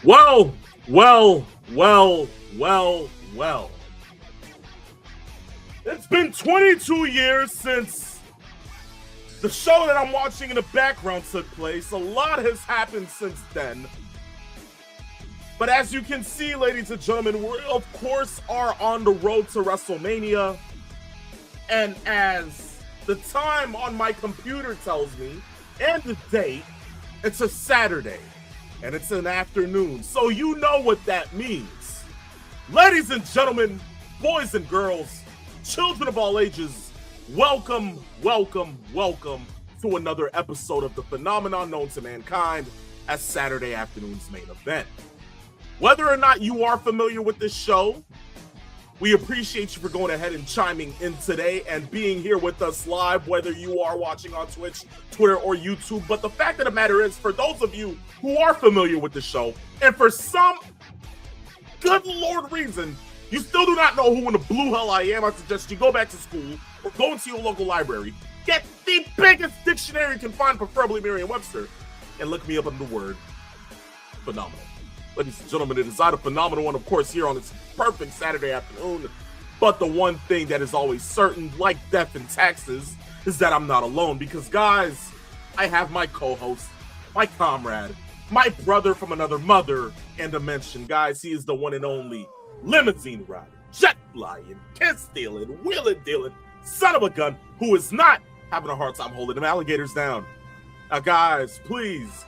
Well, well, well, well, well. It's been 22 years since the show that I'm watching in the background took place. A lot has happened since then. But as you can see, ladies and gentlemen, we of course are on the road to WrestleMania. And as the time on my computer tells me, and the date, it's a Saturday. And it's an afternoon, so you know what that means. Ladies and gentlemen, boys and girls, children of all ages, welcome, welcome, welcome to another episode of the phenomenon known to mankind as Saturday afternoon's main event. Whether or not you are familiar with this show, we appreciate you for going ahead and chiming in today and being here with us live, whether you are watching on Twitch, Twitter, or YouTube. But the fact of the matter is, for those of you who are familiar with the show, and for some good Lord reason, you still do not know who in the blue hell I am, I suggest you go back to school or go into your local library, get the biggest dictionary you can find, preferably Merriam-Webster, and look me up under the word phenomenal. Ladies and gentlemen, it is not a phenomenal one, of course, here on this perfect Saturday afternoon. But the one thing that is always certain, like death and taxes, is that I'm not alone. Because, guys, I have my co-host, my comrade, my brother from another mother and dimension. Guys, he is the one and only limousine riding, jet flying, kiss stealing, wheeling dealing, son of a gun, who is not having a hard time holding them alligators down. Now, guys, please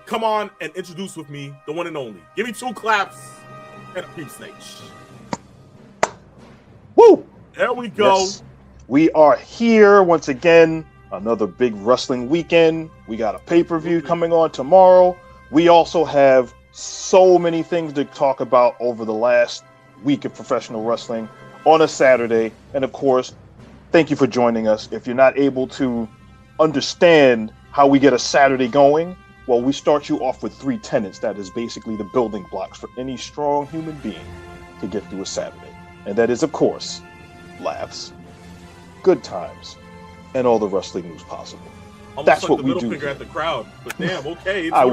come on and introduce with me the one and only. Give me 2 claps and a peep stage. Woo! There we go. Yes. We are here once again. Another big wrestling weekend. We got a pay-per-view coming on tomorrow. We also have so many things to talk about over the last week of professional wrestling on a Saturday. And of course, thank you for joining us. If you're not able to understand how we get a Saturday going, well, we start you off with 3 tenets. That is basically the building blocks for any strong human being to get through a Saturday. And that is, of course, laughs, good times, and all the wrestling news possible. Almost That's like what the we middle do finger here. at the crowd. But damn, okay. I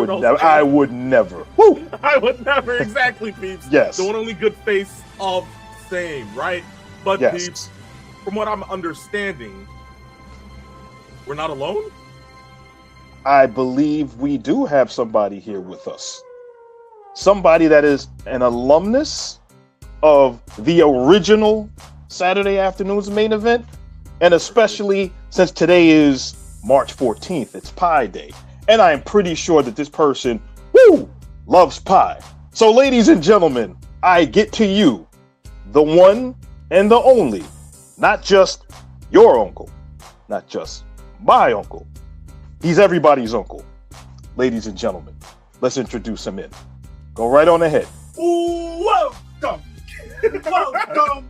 would never. Woo! I would never. Exactly, peeps. Yes. The one only good face of same, right? But Yes. peeps, from what I'm understanding, we're not alone? I believe we do have somebody here with us. Somebody that is an alumnus of the original Saturday afternoon's main event. And especially since today is March 14th, it's Pie Day. And I am pretty sure that this person, loves pie. So ladies and gentlemen, I get to you, the one and the only, not just your uncle, not just my uncle. He's everybody's uncle. Ladies and gentlemen, let's introduce him in. Go right on ahead. Welcome, welcome,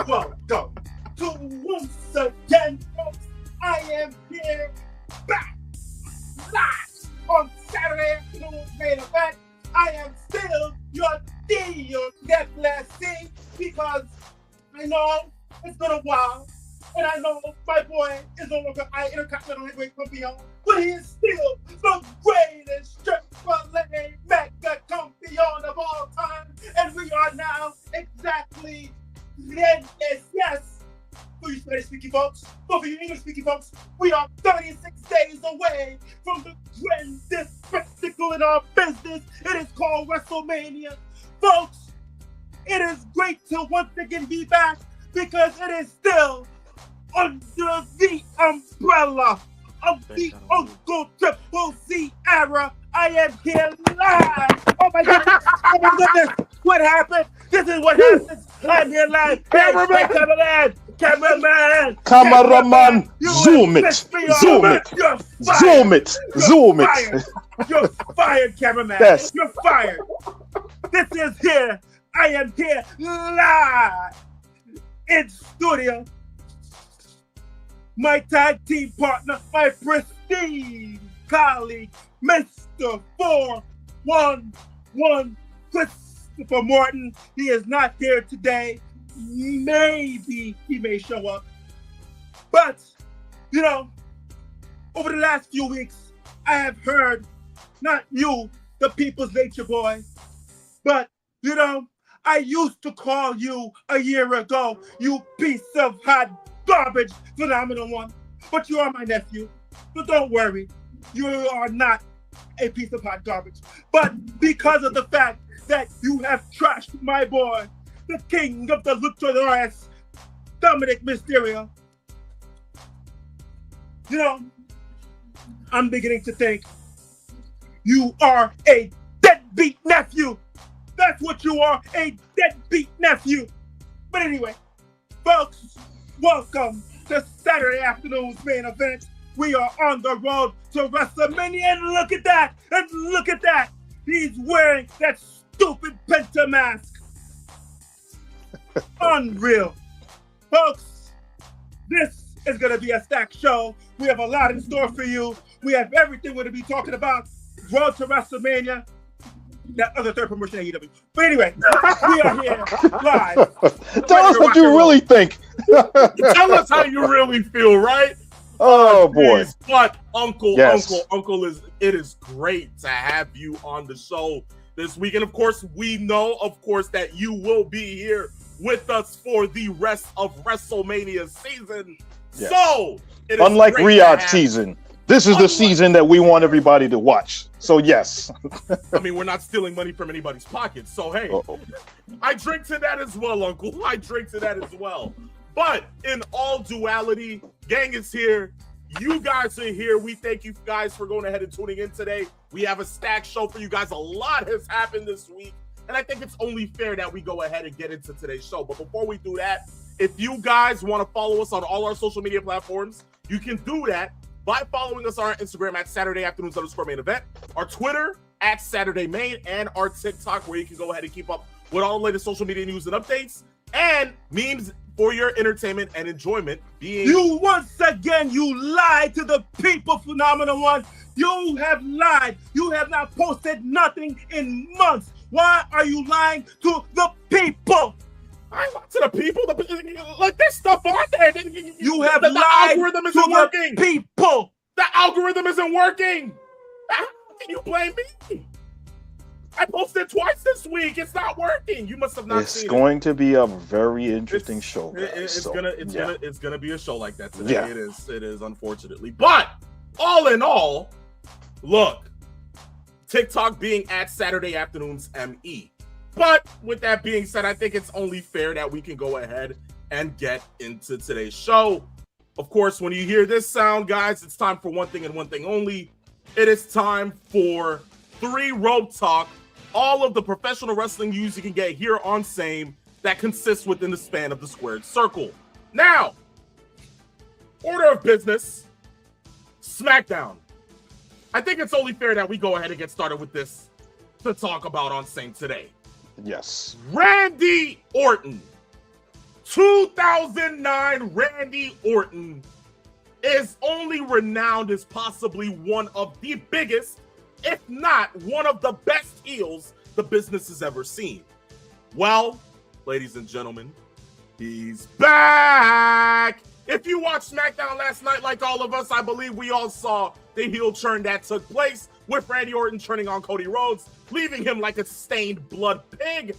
welcome to once again, folks. I am here back live on Saturday afternoon main event. I am still your DFC because I know it's been a while. And I know my boy is no longer Intercontinental Heavyweight Champion, but he is still the greatest Triple-A Mega Champion of all time. And we are now exactly, yes, for you Spanish-speaking folks, but for you English-speaking folks, we are 36 days away from the grandest spectacle in our business. It is called WrestleMania. Folks, it is great to once again be back because it is still under the umbrella of the Uncle Triple C era. I am here live. Oh my goodness. Oh my goodness. What happened? This is what happens. I'm here live. Cameraman. Cameraman. Zoom it. Zoom it. You're Zoom it. Zoom it. fired. You're fired, cameraman. Yes. You're fired. This is here. I am here live in studio. My tag team partner, my pristine colleague, Mr. 411 Christopher Morton. He is not here today. Maybe he may show up. But, you know, over the last few weeks, I have heard, not you, the people's nature boy. But, you know, I used to call you a year ago, you piece of hot garbage, phenomenal one. But you are my nephew, so don't worry. You are not a piece of hot garbage. But because of the fact that you have trashed my boy, the king of the luchadores, Dominic Mysterio, you know, I'm beginning to think you are a deadbeat nephew. That's what you are, a deadbeat nephew. But anyway, folks, welcome to Saturday afternoon's main event. We are on the road to WrestleMania, and look at that! And look at that! He's wearing that stupid Penta mask. Unreal. Folks, this is going to be a stacked show. We have a lot in store for you. We have everything we're going to be talking about. Road to WrestleMania. That other third promotion at AEW. But anyway, we are here live. Tell us what you really think. Tell us how you really feel, right? Oh boy. But Uncle, Yes. Uncle, it is great to have you on the show this week. And of course, we know, that you will be here with us for the rest of WrestleMania season. Yes. So, it is Unlike great to Riyadh have- season, this is the season that we want everybody to watch. So yes. I mean, we're not stealing money from anybody's pockets. So, hey, Uh-oh. I drink to that as well, Uncle. I drink to that as well. But in all duality, gang is here. You guys are here. We thank you guys for going ahead and tuning in today. We have a stacked show for you guys. A lot has happened this week. And I think it's only fair that we go ahead and get into today's show. But before we do that, if you guys want to follow us on all our social media platforms, you can do that by following us on our Instagram at Saturday Afternoons _main event, our Twitter at Saturday Main, and our TikTok, where you can go ahead and keep up with all the latest social media news and updates and memes for your entertainment and enjoyment. You once again, you lied to the people, Phenomenal One. You have lied. You have not posted nothing in months. Why are you lying to the people? I lied to the people. Like, there's stuff on there. You have the lied algorithm to isn't the working. people. The algorithm isn't working. How can you blame me? I posted twice this week. It's not working. You must have not It's seen going to be a very interesting It's- show. it. Guys. It's gonna be a show like that today. Yeah. It is unfortunately. But all in all, look, TikTok being at Saturday Afternoons ME. But with that being said, I think it's only fair that we can go ahead and get into today's show. Of course, when you hear this sound, guys, it's time for one thing and one thing only. It is time for 3 Rope Talk. All of the professional wrestling news you can get here on Same that consists within the span of the squared circle. Now, order of business, SmackDown. I think it's only fair that we go ahead and get started with this to talk about on Same today. Yes. Randy Orton. 2009 Randy Orton is only renowned as possibly one of the biggest, if not one of the best heels the business has ever seen. Well, ladies and gentlemen, he's back. If you watched SmackDown last night, like all of us, I believe we all saw the heel turn that took place with Randy Orton turning on Cody Rhodes, leaving him like a stained blood pig,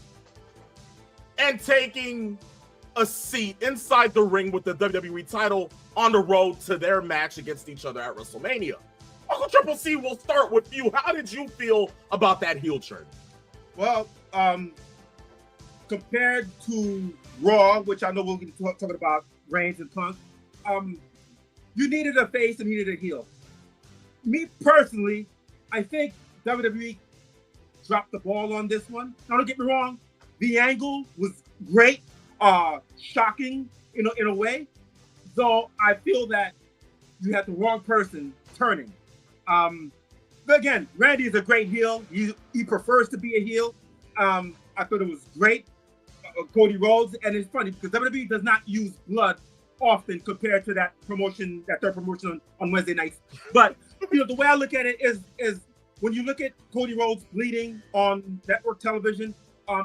and taking a seat inside the ring with the WWE title on the road to their match against each other at WrestleMania. Uncle Triple C, we'll start with you. How did you feel about that heel turn? Well, compared to Raw, which I know we'll get talking about Reigns and Punk, you needed a face and you needed a heel. Me personally, I think WWE dropped the ball on this one. Now, don't get me wrong, the angle was great, shocking in a way. So I feel that you had the wrong person turning. But again, Randy is a great heel. He prefers to be a heel. I thought it was great. Cody Rhodes, and it's funny because WWE does not use blood often compared to that promotion, that third promotion on Wednesday nights. But the way I look at it is when you look at Cody Rhodes bleeding on network television,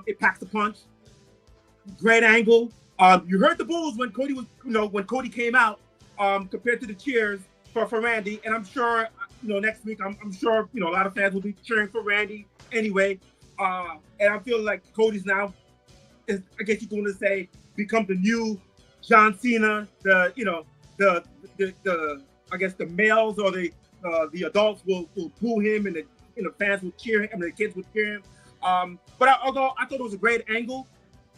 it packs a punch. Great angle. You heard the boos when Cody was, when Cody came out, compared to the cheers for Randy, and I'm sure next week, I'm sure, a lot of fans will be cheering for Randy anyway. And I feel like Cody's now, I guess you're going to say, become the new John Cena. The I guess the males or the adults will boo him, and the fans will cheer him, and the kids will cheer him. But although I thought it was a great angle,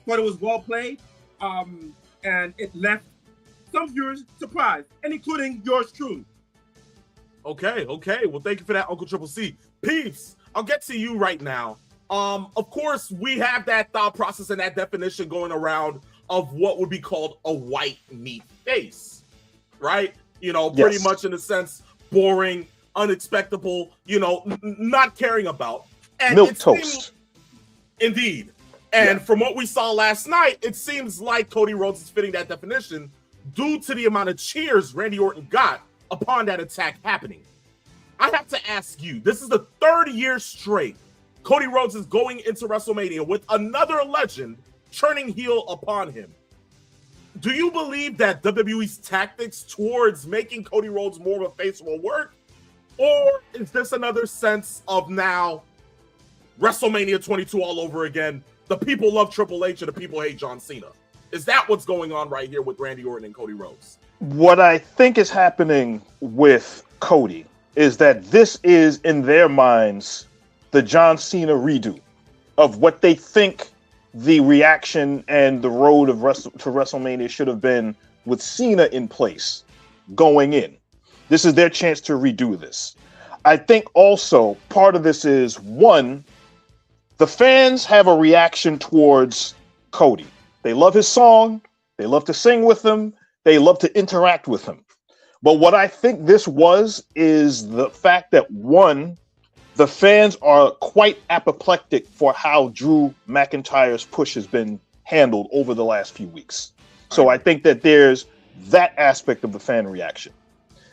thought it was well played, and it left some viewers surprised, and including yours truly. Okay. Well, thank you for that, Uncle Triple C. Peeps, I'll get to you right now. Of course, we have that thought process and that definition going around of what would be called a white meat face, right? Pretty much in a sense, boring, unexpectable, not caring about. And milk toast. Indeed. And from what we saw last night, it seems like Cody Rhodes is fitting that definition due to the amount of cheers Randy Orton got upon that attack happening. I have to ask you, this is the third year straight Cody Rhodes is going into WrestleMania with another legend turning heel upon him. Do you believe that WWE's tactics towards making Cody Rhodes more of a face will work? Or is this another sense of now WrestleMania 22 all over again? The people love Triple H and the people hate John Cena. Is that what's going on right here with Randy Orton and Cody Rhodes? What I think is happening with Cody is that this is, in their minds, the John Cena redo of what they think the reaction and the road to WrestleMania should have been with Cena in place going in. This is their chance to redo this. I think also part of this is, one, the fans have a reaction towards Cody. They love his song. They love to sing with him. They love to interact with him. But what I think this is the fact that, one, the fans are quite apoplectic for how Drew McIntyre's push has been handled over the last few weeks. So I think that there's that aspect of the fan reaction.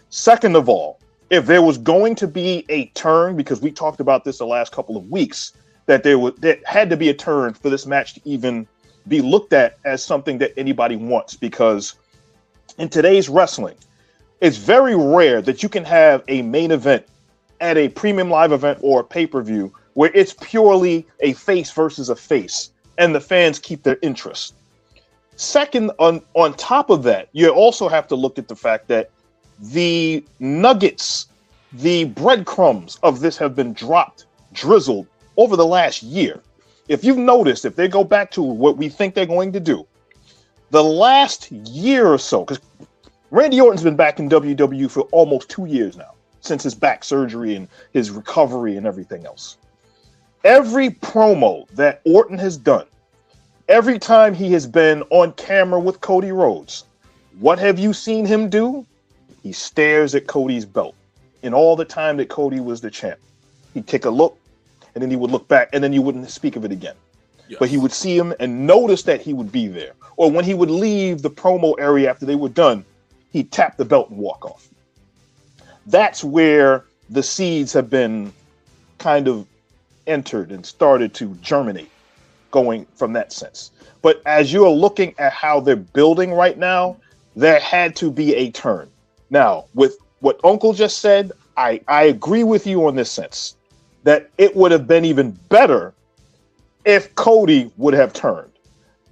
Second of all, if there was going to be a turn, because we talked about this the last couple of weeks, that there had to be a turn for this match to even be looked at as something that anybody wants, because in today's wrestling, it's very rare that you can have a main event at a premium live event or a pay-per-view where it's purely a face versus a face and the fans keep their interest. Second, on top of that, you also have to look at the fact that the nuggets, the breadcrumbs of this have been drizzled over the last year. If you've noticed, if they go back to what we think they're going to do, the last year or so, because Randy Orton's been back in WWE for almost 2 years now, since his back surgery and his recovery and everything else. Every promo that Orton has done, every time he has been on camera with Cody Rhodes, what have you seen him do? He stares at Cody's belt. In all the time that Cody was the champ, he'd take a look, and then he would look back, and then you wouldn't speak of it again. Yes. But he would see him and notice that he would be there. Or when he would leave the promo area after they were done, he'd tap the belt and walk off. That's where the seeds have been kind of entered and started to germinate, going from that sense. But as you're looking at how they're building right now, there had to be a turn. Now, with what Uncle just said, I agree with you on this sense, that it would have been even better if Cody would have turned.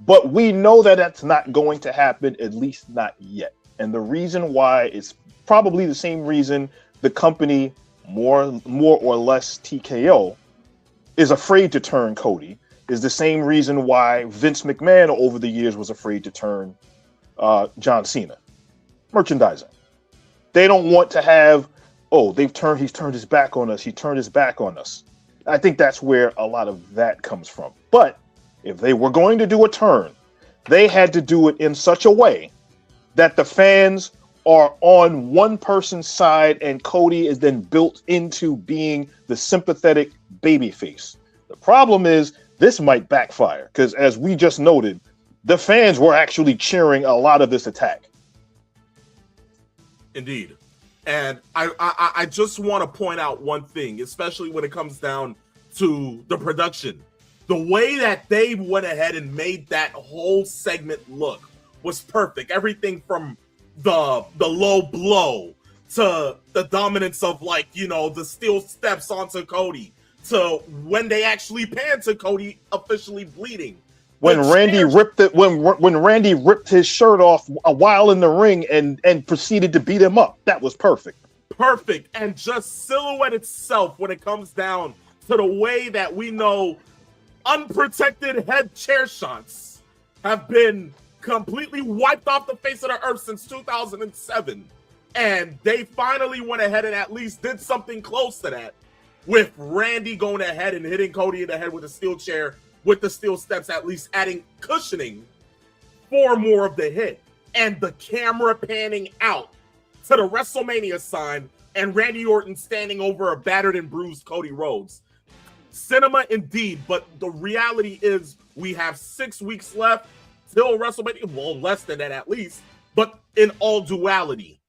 But we know that that's not going to happen, at least not yet. And the reason why is probably the same reason the company, more or less TKO, is afraid to turn Cody, is the same reason why Vince McMahon over the years was afraid to turn John Cena. Merchandising. They don't want to have, he's turned his back on us. He turned his back on us. I think that's where a lot of that comes from. But if they were going to do a turn, they had to do it in such a way that the fans are on one person's side and Cody is then built into being the sympathetic babyface. The problem is this might backfire because, as we just noted, the fans were actually cheering a lot of this attack. Indeed. And I just want to point out one thing, especially when it comes down to the production. The way that they went ahead and made that whole segment look was perfect. Everything from the low blow to the dominance of, like, you know, the steel steps onto Cody, to when they actually pan to Cody officially bleeding. When Randy ripped it, when Randy ripped his shirt off a while in the ring and proceeded to beat him up, that was perfect. Perfect. And just silhouette itself, when it comes down to the way that we know unprotected head chair shots have been completely wiped off the face of the earth since 2007. And they finally went ahead and at least did something close to that, with Randy going ahead and hitting Cody in the head with a steel chair, with the steel steps, at least adding cushioning for more of the hit. And the camera panning out to the WrestleMania sign and Randy Orton standing over a battered and bruised Cody Rhodes. Cinema indeed, but the reality is we have 6 weeks left till WrestleMania. Well, less than that at least. But in all duality,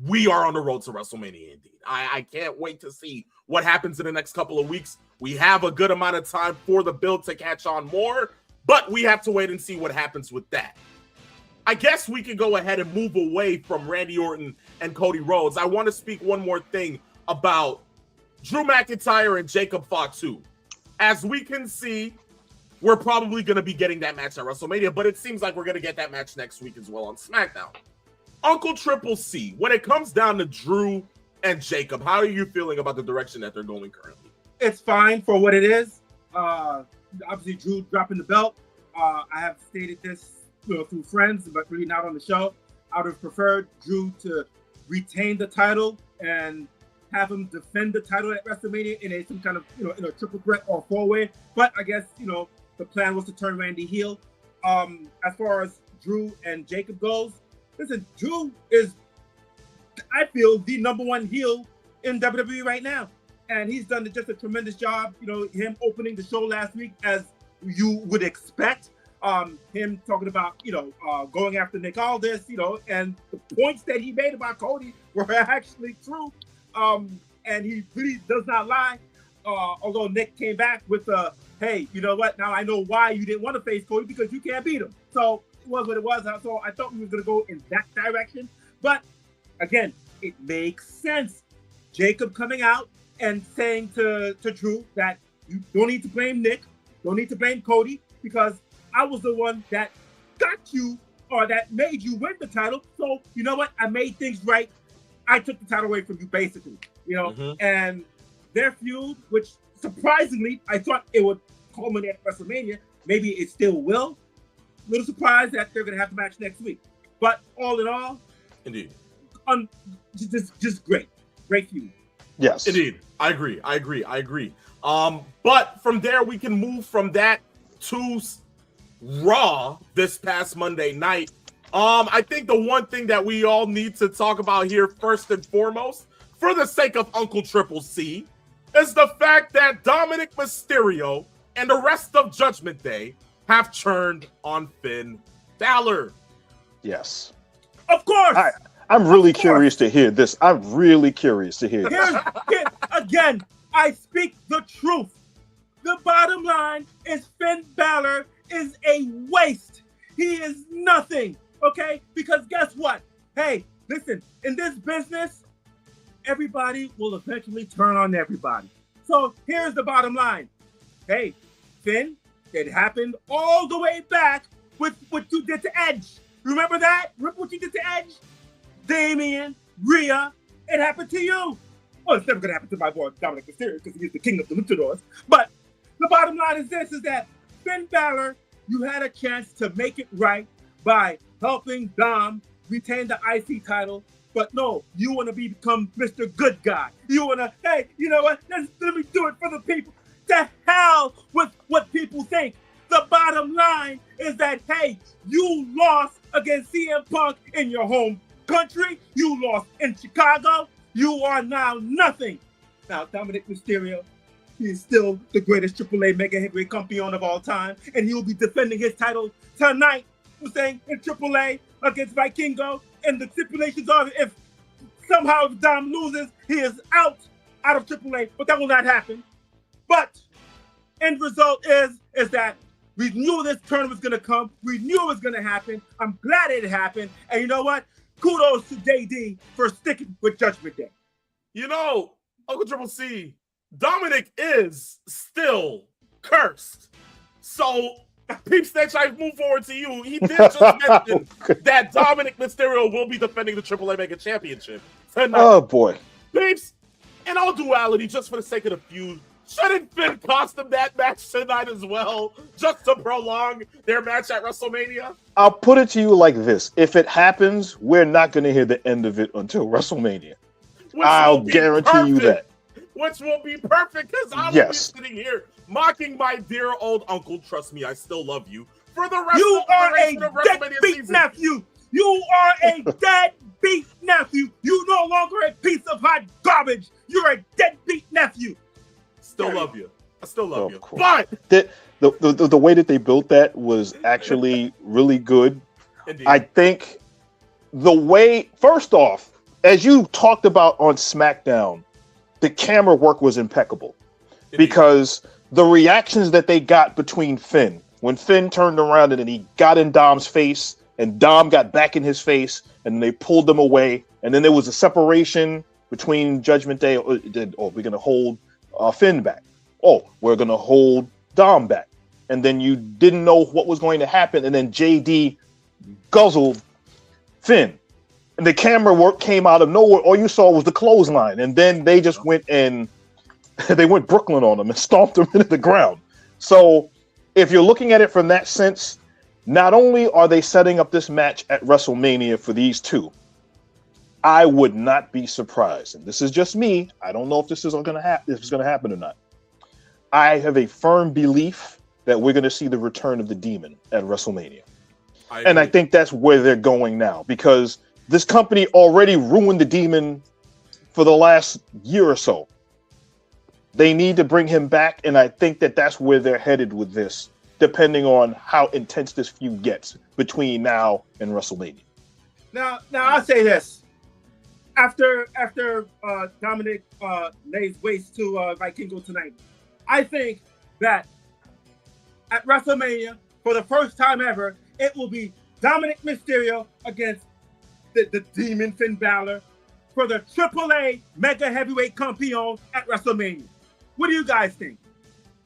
we are on the road to WrestleMania indeed. I can't wait to see what happens in the next couple of weeks. We have a good amount of time for the build to catch on more, but we have to wait and see what happens with that. I guess we can go ahead and move away from Randy Orton and Cody Rhodes. I want to speak one more thing about Drew McIntyre and Jacob Fatu. As we can see, we're probably going to be getting that match at WrestleMania, but it seems like we're going to get that match next week as well on SmackDown. Uncle Triple C, when it comes down to Drew and Jacob, how are you feeling about the direction that they're going currently? It's fine for what it is. Obviously, Drew dropping the belt. I have stated this, through friends, but really not on the show. I would have preferred Drew to retain the title and have him defend the title at WrestleMania in some kind of, in a triple threat or four-way. But I guess, the plan was to turn Randy heel. As far as Drew and Jacob goes, listen, Drew is, I feel, the #1 heel in WWE right now. And he's done just a tremendous job, him opening the show last week, as you would expect. Him talking about, going after Nick Aldis, and the points that he made about Cody were actually true. And he really does not lie. Although Nick came back with hey, you know what? Now I know why you didn't want to face Cody, because you can't beat him. So it was what it was. So I thought we were going to go in that direction. But again, it makes sense. Jacob coming out and saying to Drew that you don't need to blame Nick, don't need to blame Cody, because I was the one that got you, or that made you win the title. So you know what? I made things right. I took the title away from you, basically. And their feud, which surprisingly I thought it would culminate at WrestleMania. Maybe it still will. A little surprised that they're going to have the match next week. But all in all, indeed, just great feud. Yes, indeed, I agree. But from there we can move from that to Raw this past Monday night. I think the one thing that we all need to talk about here, first and foremost, for the sake of Uncle Triple C, is the fact that Dominic Mysterio and the rest of Judgment Day have turned on Finn Balor. Yes. Of course. I'm really curious to hear this. I'm really curious to hear this. Again, I speak the truth. The bottom line is Finn Balor is a waste. He is nothing, okay? Because guess what? Hey, listen, in this business, everybody will eventually turn on everybody. So here's the bottom line. Hey, Finn, it happened all the way back with what you did to Edge. Remember that? Remember what you did to Edge? Damian, Rhea, it happened to you. Well, it's never going to happen to my boy Dominic Mysterio, because he's the king of the luchadors. But the bottom line is this, is that Finn Balor, you had a chance to make it right by helping Dom retain the IC title. But no, you want to become Mr. Good Guy. You want to, hey, you know what? Let me do it for the people. To hell with what people think. The bottom line is that, hey, you lost against CM Punk in your home country. You lost in Chicago. You are now nothing. Now, Dominic Mysterio, he is still the greatest AAA Mega Heavyweight Champion of all time, and he will be defending his title tonight, in AAA against Vikingo. And the stipulations are, if somehow Dom loses, he is out of AAA, but that will not happen. But end result is that we knew this turn was going to come. We knew it was going to happen. I'm glad it happened. And you know what? kudos to JD for sticking with Judgment Day. You know, Uncle Triple C, Dominic is still cursed. So, Peep Snitch, I move forward to you. He did just mention that Dominic Mysterio will be defending the AAA Mega Championship tonight. Oh boy. Peeps, in all duality, just for the sake of the feud, shouldn't Finn cost him that match tonight as well, just to prolong their match at WrestleMania? I'll put it to you like this. If it happens, we're not going to hear the end of it until WrestleMania. I'll guarantee you that. Which will be perfect, because I will be sitting here mocking my dear old uncle. Trust me, I still love you. For the rest you of the are a WrestleMania deadbeat nephew. You are a deadbeat nephew. You no longer a piece of hot garbage. You're a deadbeat nephew. Still love you. I still love you. Course. But the way that they built that was actually really good. Indeed. I think the way, first off, as you talked about on SmackDown, the camera work was impeccable. Indeed. Because the reactions that they got between Finn, when Finn turned around and then he got in Dom's face and Dom got back in his face and they pulled them away. And then there was a separation between Judgment Day. Oh, we're going to hold Finn back. Oh, we're going to hold Dom back. And then you didn't know what was going to happen. And then JD guzzled Finn. And the camera work came out of nowhere. All you saw was the clothesline. And then they just went and they went Brooklyn on them and stomped them into the ground. So if you're looking at it from that sense, not only are they setting up this match at WrestleMania for these two, I would not be surprised. And this is just me. I don't know if this is going to happen. If it's going to happen or not. I have a firm belief that we're going to see the return of the Demon at WrestleMania. And I think that's where they're going now, because this company already ruined the Demon for the last year or so. They need to bring him back, and I think that that's where they're headed with this, depending on how intense this feud gets between now and WrestleMania. Now I'll say this. After Dominic lays waste to Vikingo tonight, I think that at WrestleMania, for the first time ever, it will be Dominic Mysterio against the Demon Finn Balor for the AAA Mega Heavyweight Champion at WrestleMania. What do you guys think?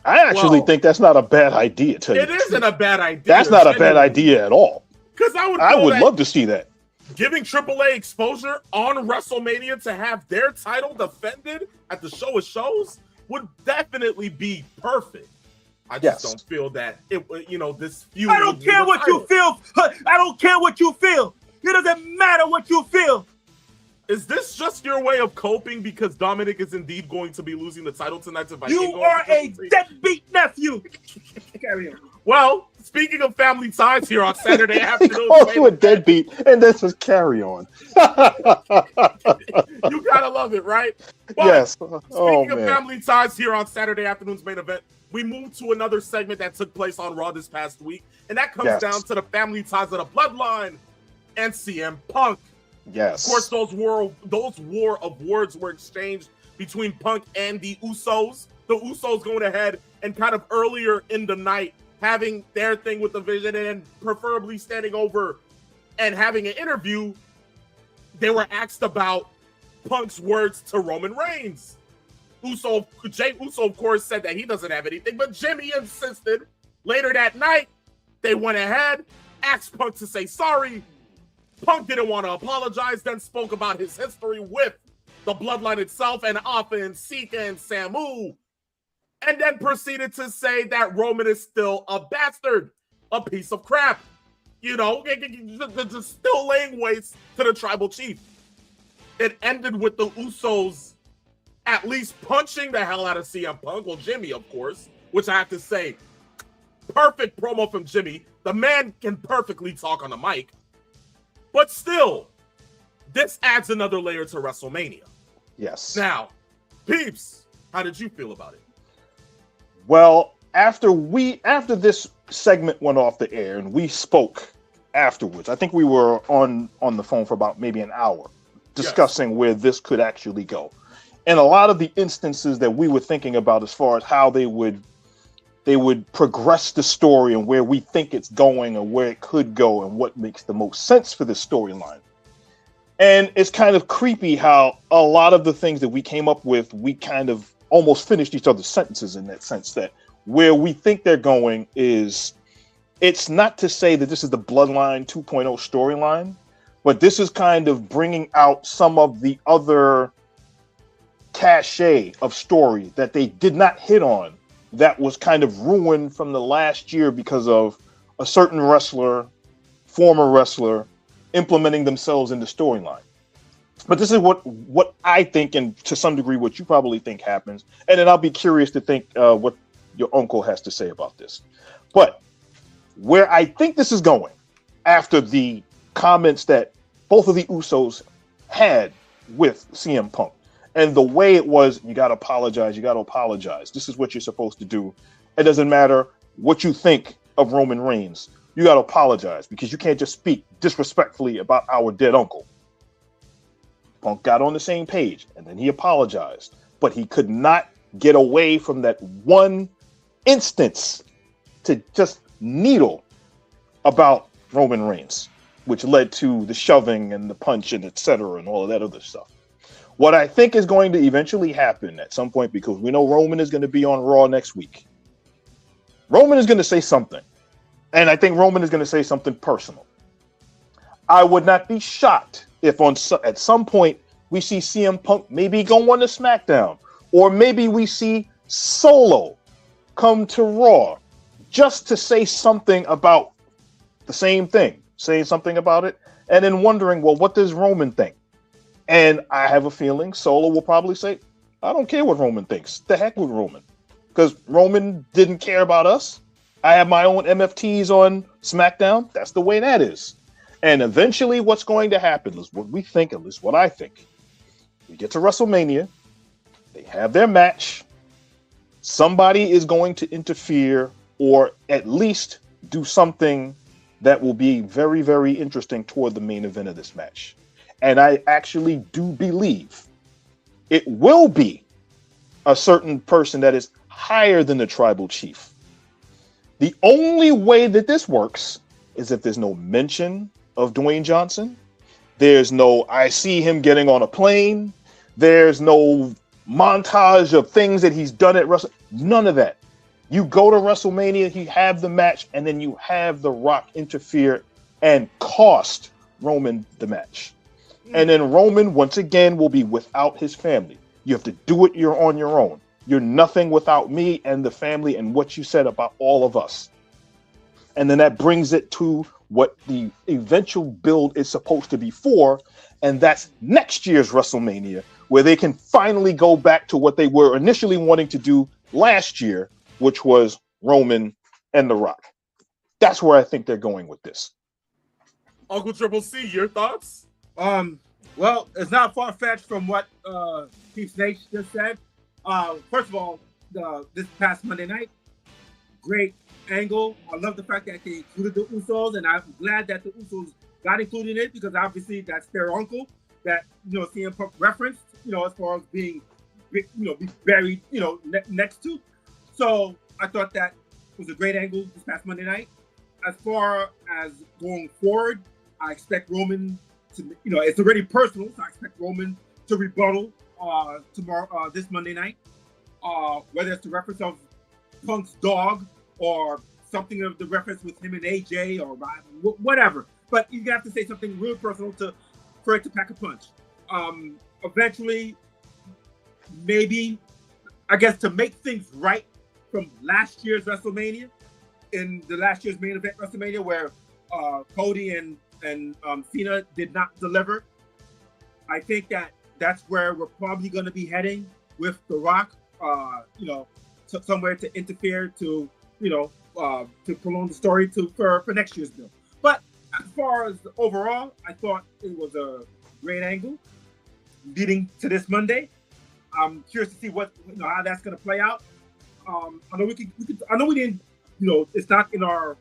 I actually think that's not a bad idea. It isn't a bad idea. That's not a bad idea at all. Because I would love to see that. Giving AAA exposure on WrestleMania to have their title defended at the show of shows would definitely be perfect. I just don't feel that this feud. I don't care what you feel. I don't care what you feel. It doesn't matter what you feel. Is this just your way of coping because Dominic is indeed going to be losing the title tonight to Vikingo? You are a deadbeat nephew. Carry on. Well, speaking of family ties here on Saturday afternoon. He calls you a deadbeat, and this is carry on. You gotta love it, right? But yes. Speaking of family ties here on Saturday afternoon's main event, we moved to another segment that took place on Raw this past week, and that comes down to the family ties of the Bloodline and CM Punk. Yes. Of course, those war of words were exchanged between Punk and the Usos. The Usos going ahead and kind of earlier in the night having their thing with the Vision and preferably standing over and having an interview. They were asked about Punk's words to Roman Reigns. Jay Uso, of course, said that he doesn't have anything, but Jimmy insisted. Later that night, they went ahead, asked Punk to say sorry. Punk didn't want to apologize, then spoke about his history with the Bloodline itself and Alpha and Sika and Samu, and then proceeded to say that Roman is still a bastard, a piece of crap. Just still laying waste to the tribal chief. It ended with the Usos at least punching the hell out of CM Punk. Well, Jimmy, of course, which I have to say, perfect promo from Jimmy. The man can perfectly talk on the mic. But still, this adds another layer to WrestleMania. Yes. Now, Peeps, how did you feel about it? Well, after this segment went off the air and we spoke afterwards, I think we were on the phone for about maybe an hour discussing where this could actually go. And a lot of the instances that we were thinking about as far as how they would progress the story and where we think it's going or where it could go and what makes the most sense for this storyline. And it's kind of creepy how a lot of the things that we came up with, we kind of almost finished each other's sentences in that sense, that where we think they're going is, it's not to say that this is the Bloodline 2.0 storyline, but this is kind of bringing out some of the other cachet of story that they did not hit on, that was kind of ruined from the last year because of a certain wrestler, former wrestler, implementing themselves in the storyline. But this is what I think, and to some degree what you probably think happens, and then I'll be curious to think what your uncle has to say about this. But where I think this is going, after the comments that both of the Usos had with CM Punk, and the way it was, you got to apologize, this is what you're supposed to do. It doesn't matter what you think of Roman Reigns, you got to apologize, because you can't just speak disrespectfully about our dead uncle. Punk got on the same page, and then he apologized, but he could not get away from that one instance to just needle about Roman Reigns, which led to the shoving and the punch and etc. and all of that other stuff. What I think is going to eventually happen at some point, because we know Roman is going to be on Raw next week, Roman is going to say something, and I think Roman is going to say something personal. I would not be shocked if at some point we see CM Punk maybe go on to SmackDown, or maybe we see Solo come to Raw just to say something about the same thing, saying something about it, and then wondering, well, what does Roman think? And I have a feeling Solo will probably say, I don't care what Roman thinks. The heck with Roman. Because Roman didn't care about us. I have my own MFTs on SmackDown. That's the way that is. And eventually what's going to happen is what we think, at least what I think. We get to WrestleMania. They have their match. Somebody is going to interfere, or at least do something that will be very, very interesting toward the main event of this match. And I actually do believe it will be a certain person that is higher than the tribal chief. The only way that this works is if there's no mention of Dwayne Johnson. There's no, I see him getting on a plane. There's no montage of things that he's done at Wrestle. None of that. You go to WrestleMania, you have the match, and then you have The Rock interfere and cost Roman the match. And then Roman, once again, will be without his family. You have to do it, you're on your own. You're nothing without me and the family and what you said about all of us. And then that brings it to what the eventual build is supposed to be for, and that's next year's WrestleMania, where they can finally go back to what they were initially wanting to do last year, which was Roman and The Rock. That's where I think they're going with this. Uncle Triple C, your thoughts? Well, it's not far-fetched from what Chief Snake just said. First of all, this past Monday night, great angle. I love the fact that they included the Usos, and I'm glad that the Usos got included in it, because obviously that's their uncle that, CM Punk referenced, as far as being, be buried, next to. So I thought that was a great angle this past Monday night. As far as going forward, I expect Roman to, it's already personal, so I expect Roman to rebuttal tomorrow, this Monday night, whether it's the reference of Punk's dog or something of the reference with him and AJ or whatever. But you have to say something real personal for it to pack a punch. Eventually, maybe, I guess, to make things right from last year's WrestleMania, in the last year's main event WrestleMania, where Cody and Cena did not deliver. I think that's where we're probably going to be heading with The Rock, somewhere to interfere to prolong the story for next year's bill. But as far as overall, I thought it was a great angle leading to this Monday. I'm curious to see how that's going to play out. I know we didn't, it's not in our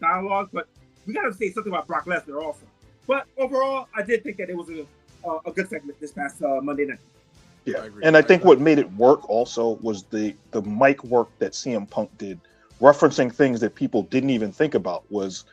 dialogue, but we got to say something about Brock Lesnar also. But overall, I did think that it was a good segment this past Monday night. Yeah, and I think what made it work also was the mic work that CM Punk did, referencing things that people didn't even think about. Was,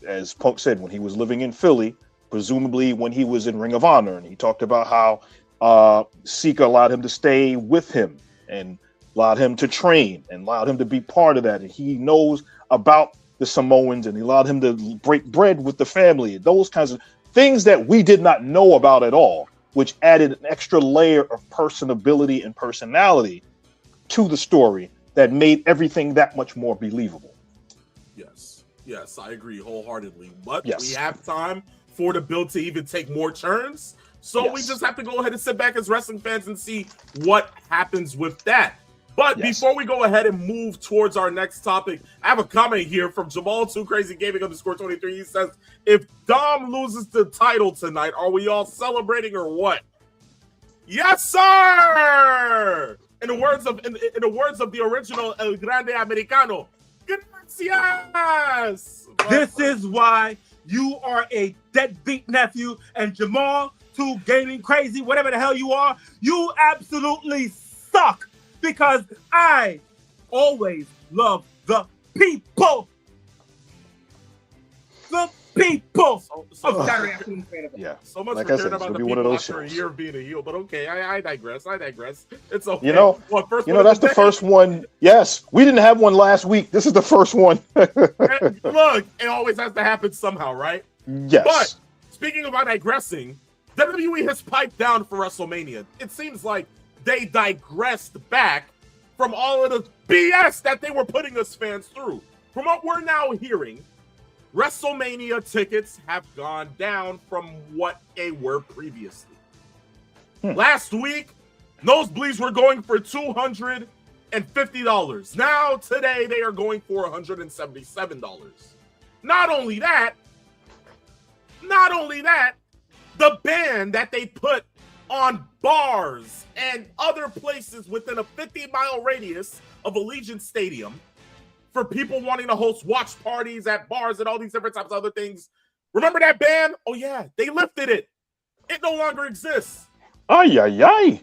as Punk said, when he was living in Philly, presumably when he was in Ring of Honor, and he talked about how Sika allowed him to stay with him and allowed him to train and allowed him to be part of that. And he knows about the Samoans, and he allowed him to break bread with the family. Those kinds of things that we did not know about at all, which added an extra layer of personability and personality to the story that made everything that much more believable. Yes, I agree wholeheartedly. But Yes. we have time for the build to even take more turns. So Yes. we just have to go ahead and sit back as wrestling fans and see what happens with that. But Yes. before we go ahead and move towards our next topic, I have a comment here from Jamal 2 Crazy Gaming _23. He says, if Dom loses the title tonight, are we all celebrating or what? Yes, sir! In the words of the original El Grande Americano, gracias! This is why you are a deadbeat nephew, and Jamal 2 Gaming Crazy, whatever the hell you are, you absolutely suck, because I always love the people. The people of Saturday Afternoon Fan Event. Yeah. So much Like for I caring said, it's about gonna the be one people of those after a shows. year of being a heel, but okay, I digress. It's okay. You know, First you one know of that's the day? first one. Yes, we didn't have one last week. This is the first one. And look, it always has to happen somehow, right? Yes. But speaking about digressing, WWE has piped down for WrestleMania. It seems like they digressed back from all of the BS that they were putting us fans through. From what we're now hearing, WrestleMania tickets have gone down from what they were previously. Last week, nosebleeds were going for $250. Now, today, they are going for $177. Not only that, the ban that they put on bars and other places within a 50-mile radius of Allegiant Stadium for people wanting to host watch parties at bars and all these different types of other things. Remember that ban? Oh yeah, they lifted it. It no longer exists. Ay, ay, ay.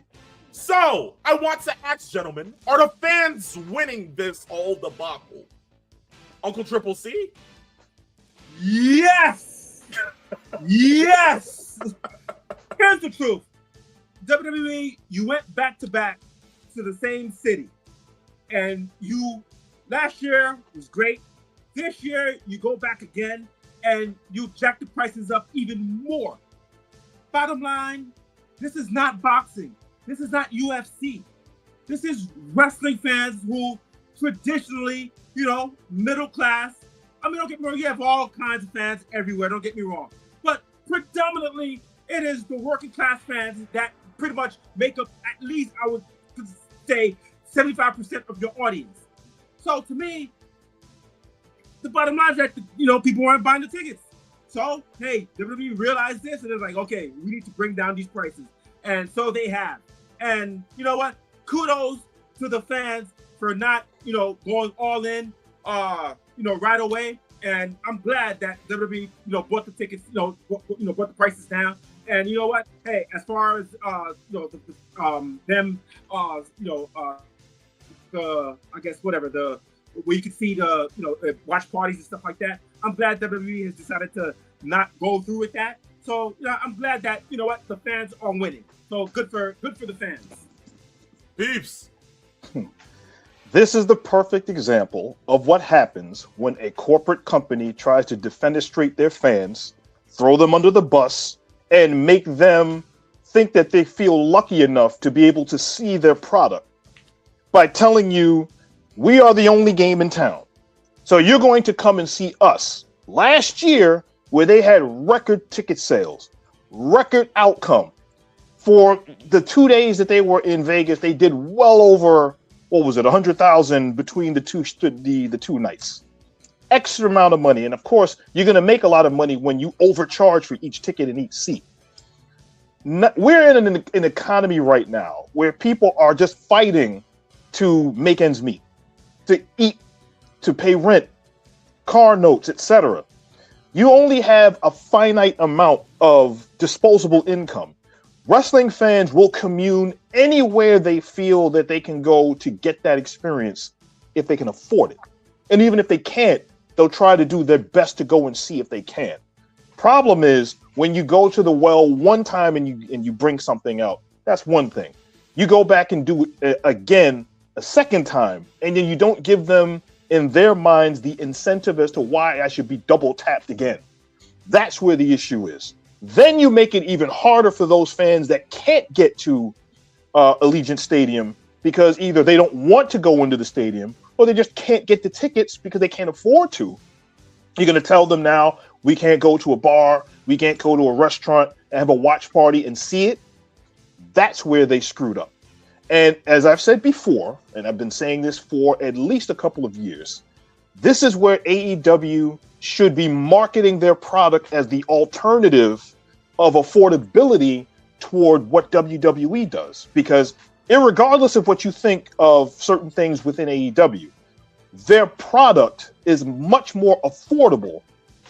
So, I want to ask, gentlemen, are the fans winning this whole debacle? Uncle Triple C? Yes! Yes! Here's the truth. WWE, you went back to back to the same city. And last year was great. This year, you go back again and you jack the prices up even more. Bottom line, this is not boxing. This is not UFC. This is wrestling fans who traditionally, middle class. I mean, don't get me wrong, you have all kinds of fans everywhere, don't get me wrong. But predominantly, it is the working class fans that pretty much make up at least, I would say, 75% of your audience. So to me, the bottom line is that, people weren't buying the tickets. So, hey, WWE realized this and they're like, okay, we need to bring down these prices. And so they have. And you know what? Kudos to the fans for not, going all in, right away. And I'm glad that WWE, bought the tickets, bought the prices down. And you know what? Hey, as far as where you can see the watch parties and stuff like that. I'm glad WWE has decided to not go through with that. So I'm glad that the fans are winning. So good for the fans. Peeps. This is the perfect example of what happens when a corporate company tries to defenestrate their fans, throw them under the bus, and make them think that they feel lucky enough to be able to see their product by telling you, we are the only game in town. So you're going to come and see us. Last year, where they had record ticket sales, record outcome. For the 2 days that they were in Vegas, they did well over, 100,000 between the two nights. Extra amount of money. And of course, you're going to make a lot of money when you overcharge for each ticket and each seat. We're in an economy right now where people are just fighting to make ends meet, to eat, to pay rent, car notes, etc. You only have a finite amount of disposable income. Wrestling fans will commune anywhere they feel that they can go to get that experience if they can afford it. And even if they can't, they'll try to do their best to go and see if they can. Problem is, When you go to the well one time and you bring something out, that's one thing. You go back and do it again a second time, and then you don't give them, in their minds, the incentive as to why I should be double tapped again. That's where the issue is. Then you make it even harder for those fans that can't get to Allegiant Stadium because either they don't want to go into the stadium or they just can't get the tickets because they can't afford to. You're going to tell them now, we can't go to a bar, we can't go to a restaurant and have a watch party and see it. That's where they screwed up. And as I've said before, and I've been saying this for at least a couple of years, this is where AEW should be marketing their product as the alternative of affordability toward what WWE does. Because irregardless of what you think of certain things within AEW, their product is much more affordable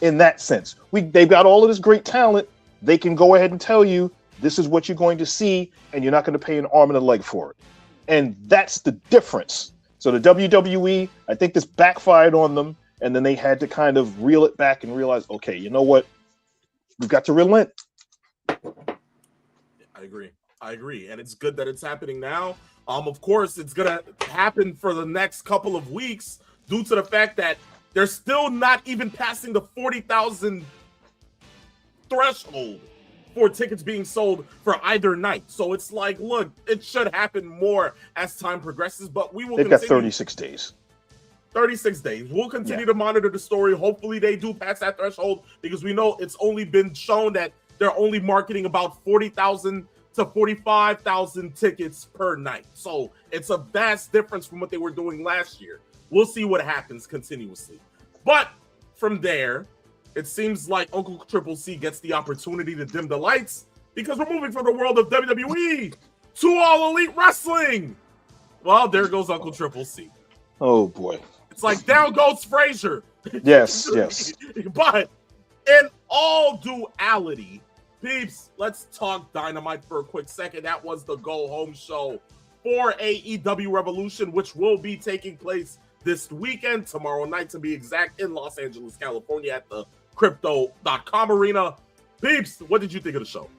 in that sense. They've got all of this great talent. They can go ahead and tell you, this is what you're going to see, and you're not going to pay an arm and a leg for it. And that's the difference. So the WWE, I think this backfired on them, and then they had to kind of reel it back and realize, okay, you know what? We've got to relent. I agree. And it's good that it's happening now. Of course, it's going to happen for the next couple of weeks due to the fact that they're still not even passing the 40,000 threshold for tickets being sold for either night. So it's like, look, it should happen more as time progresses, but we will They've got 36 days. 36 days. We'll continue to monitor the story. Hopefully they do pass that threshold because we know it's only been shown that they're only marketing about 40,000 to 45,000 tickets per night. So it's a vast difference from what they were doing last year. We'll see what happens continuously. But from there, it seems like Uncle Triple C gets the opportunity to dim the lights because we're moving from the world of WWE to All Elite Wrestling. Well, there goes Uncle Triple C. Oh, boy. It's like down goes Frazier. Yes. But in all duality, peeps, let's talk Dynamite for a quick second. That was the go-home show for AEW Revolution, which will be taking place this weekend, tomorrow night to be exact, in Los Angeles, California at the Crypto.com Arena. Peeps, what did you think of the show?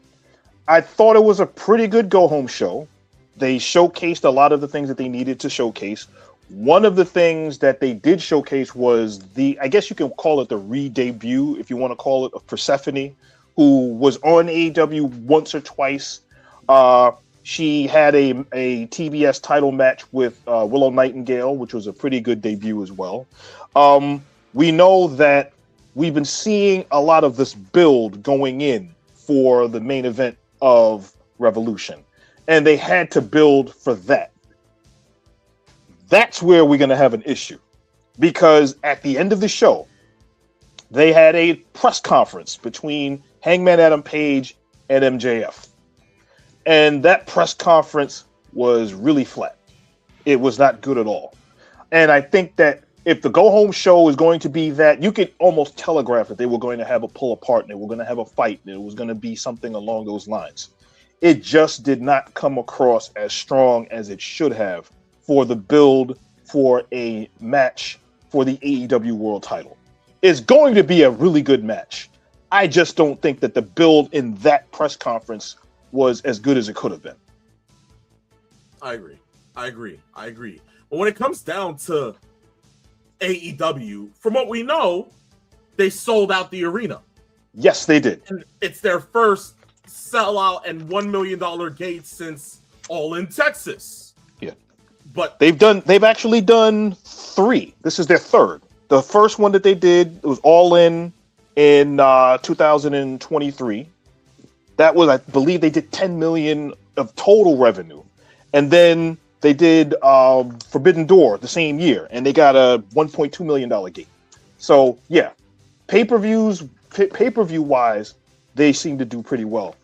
I thought it was a pretty good go-home show. They showcased a lot of the things that they needed to showcase. One of the things that they did showcase was I guess you can call it the re-debut, if you want to call it, of Persephone, who was on AEW once or twice. She had a TBS title match with Willow Nightingale, which was a pretty good debut as well. We know that we've been seeing a lot of this build going in for the main event of Revolution, and they had to build for that. That's where we're going to have an issue, because at the end of the show, they had a press conference between Hangman Adam Page and MJF. And that press conference was really flat. It was not good at all. And I think that if the go-home show is going to be that, you could almost telegraph that they were going to have a pull apart and they were going to have a fight and it was going to be something along those lines. It just did not come across as strong as it should have for the build for a match for the AEW World title. It's going to be a really good match. I just don't think that the build in that press conference was as good as it could have been. I agree. But when it comes down to AEW, from what we know, they sold out the arena. Yes, they did. And it's their first sellout and $1 million gate since All in Texas. Yeah. But they've actually done 3. This is their 3rd. The first one that they did, it was All in 2023. That was, I believe, they did 10 million of total revenue. And then they did Forbidden Door the same year, and they got a $1.2 million gate. So, yeah, pay-per-view wise, they seem to do pretty well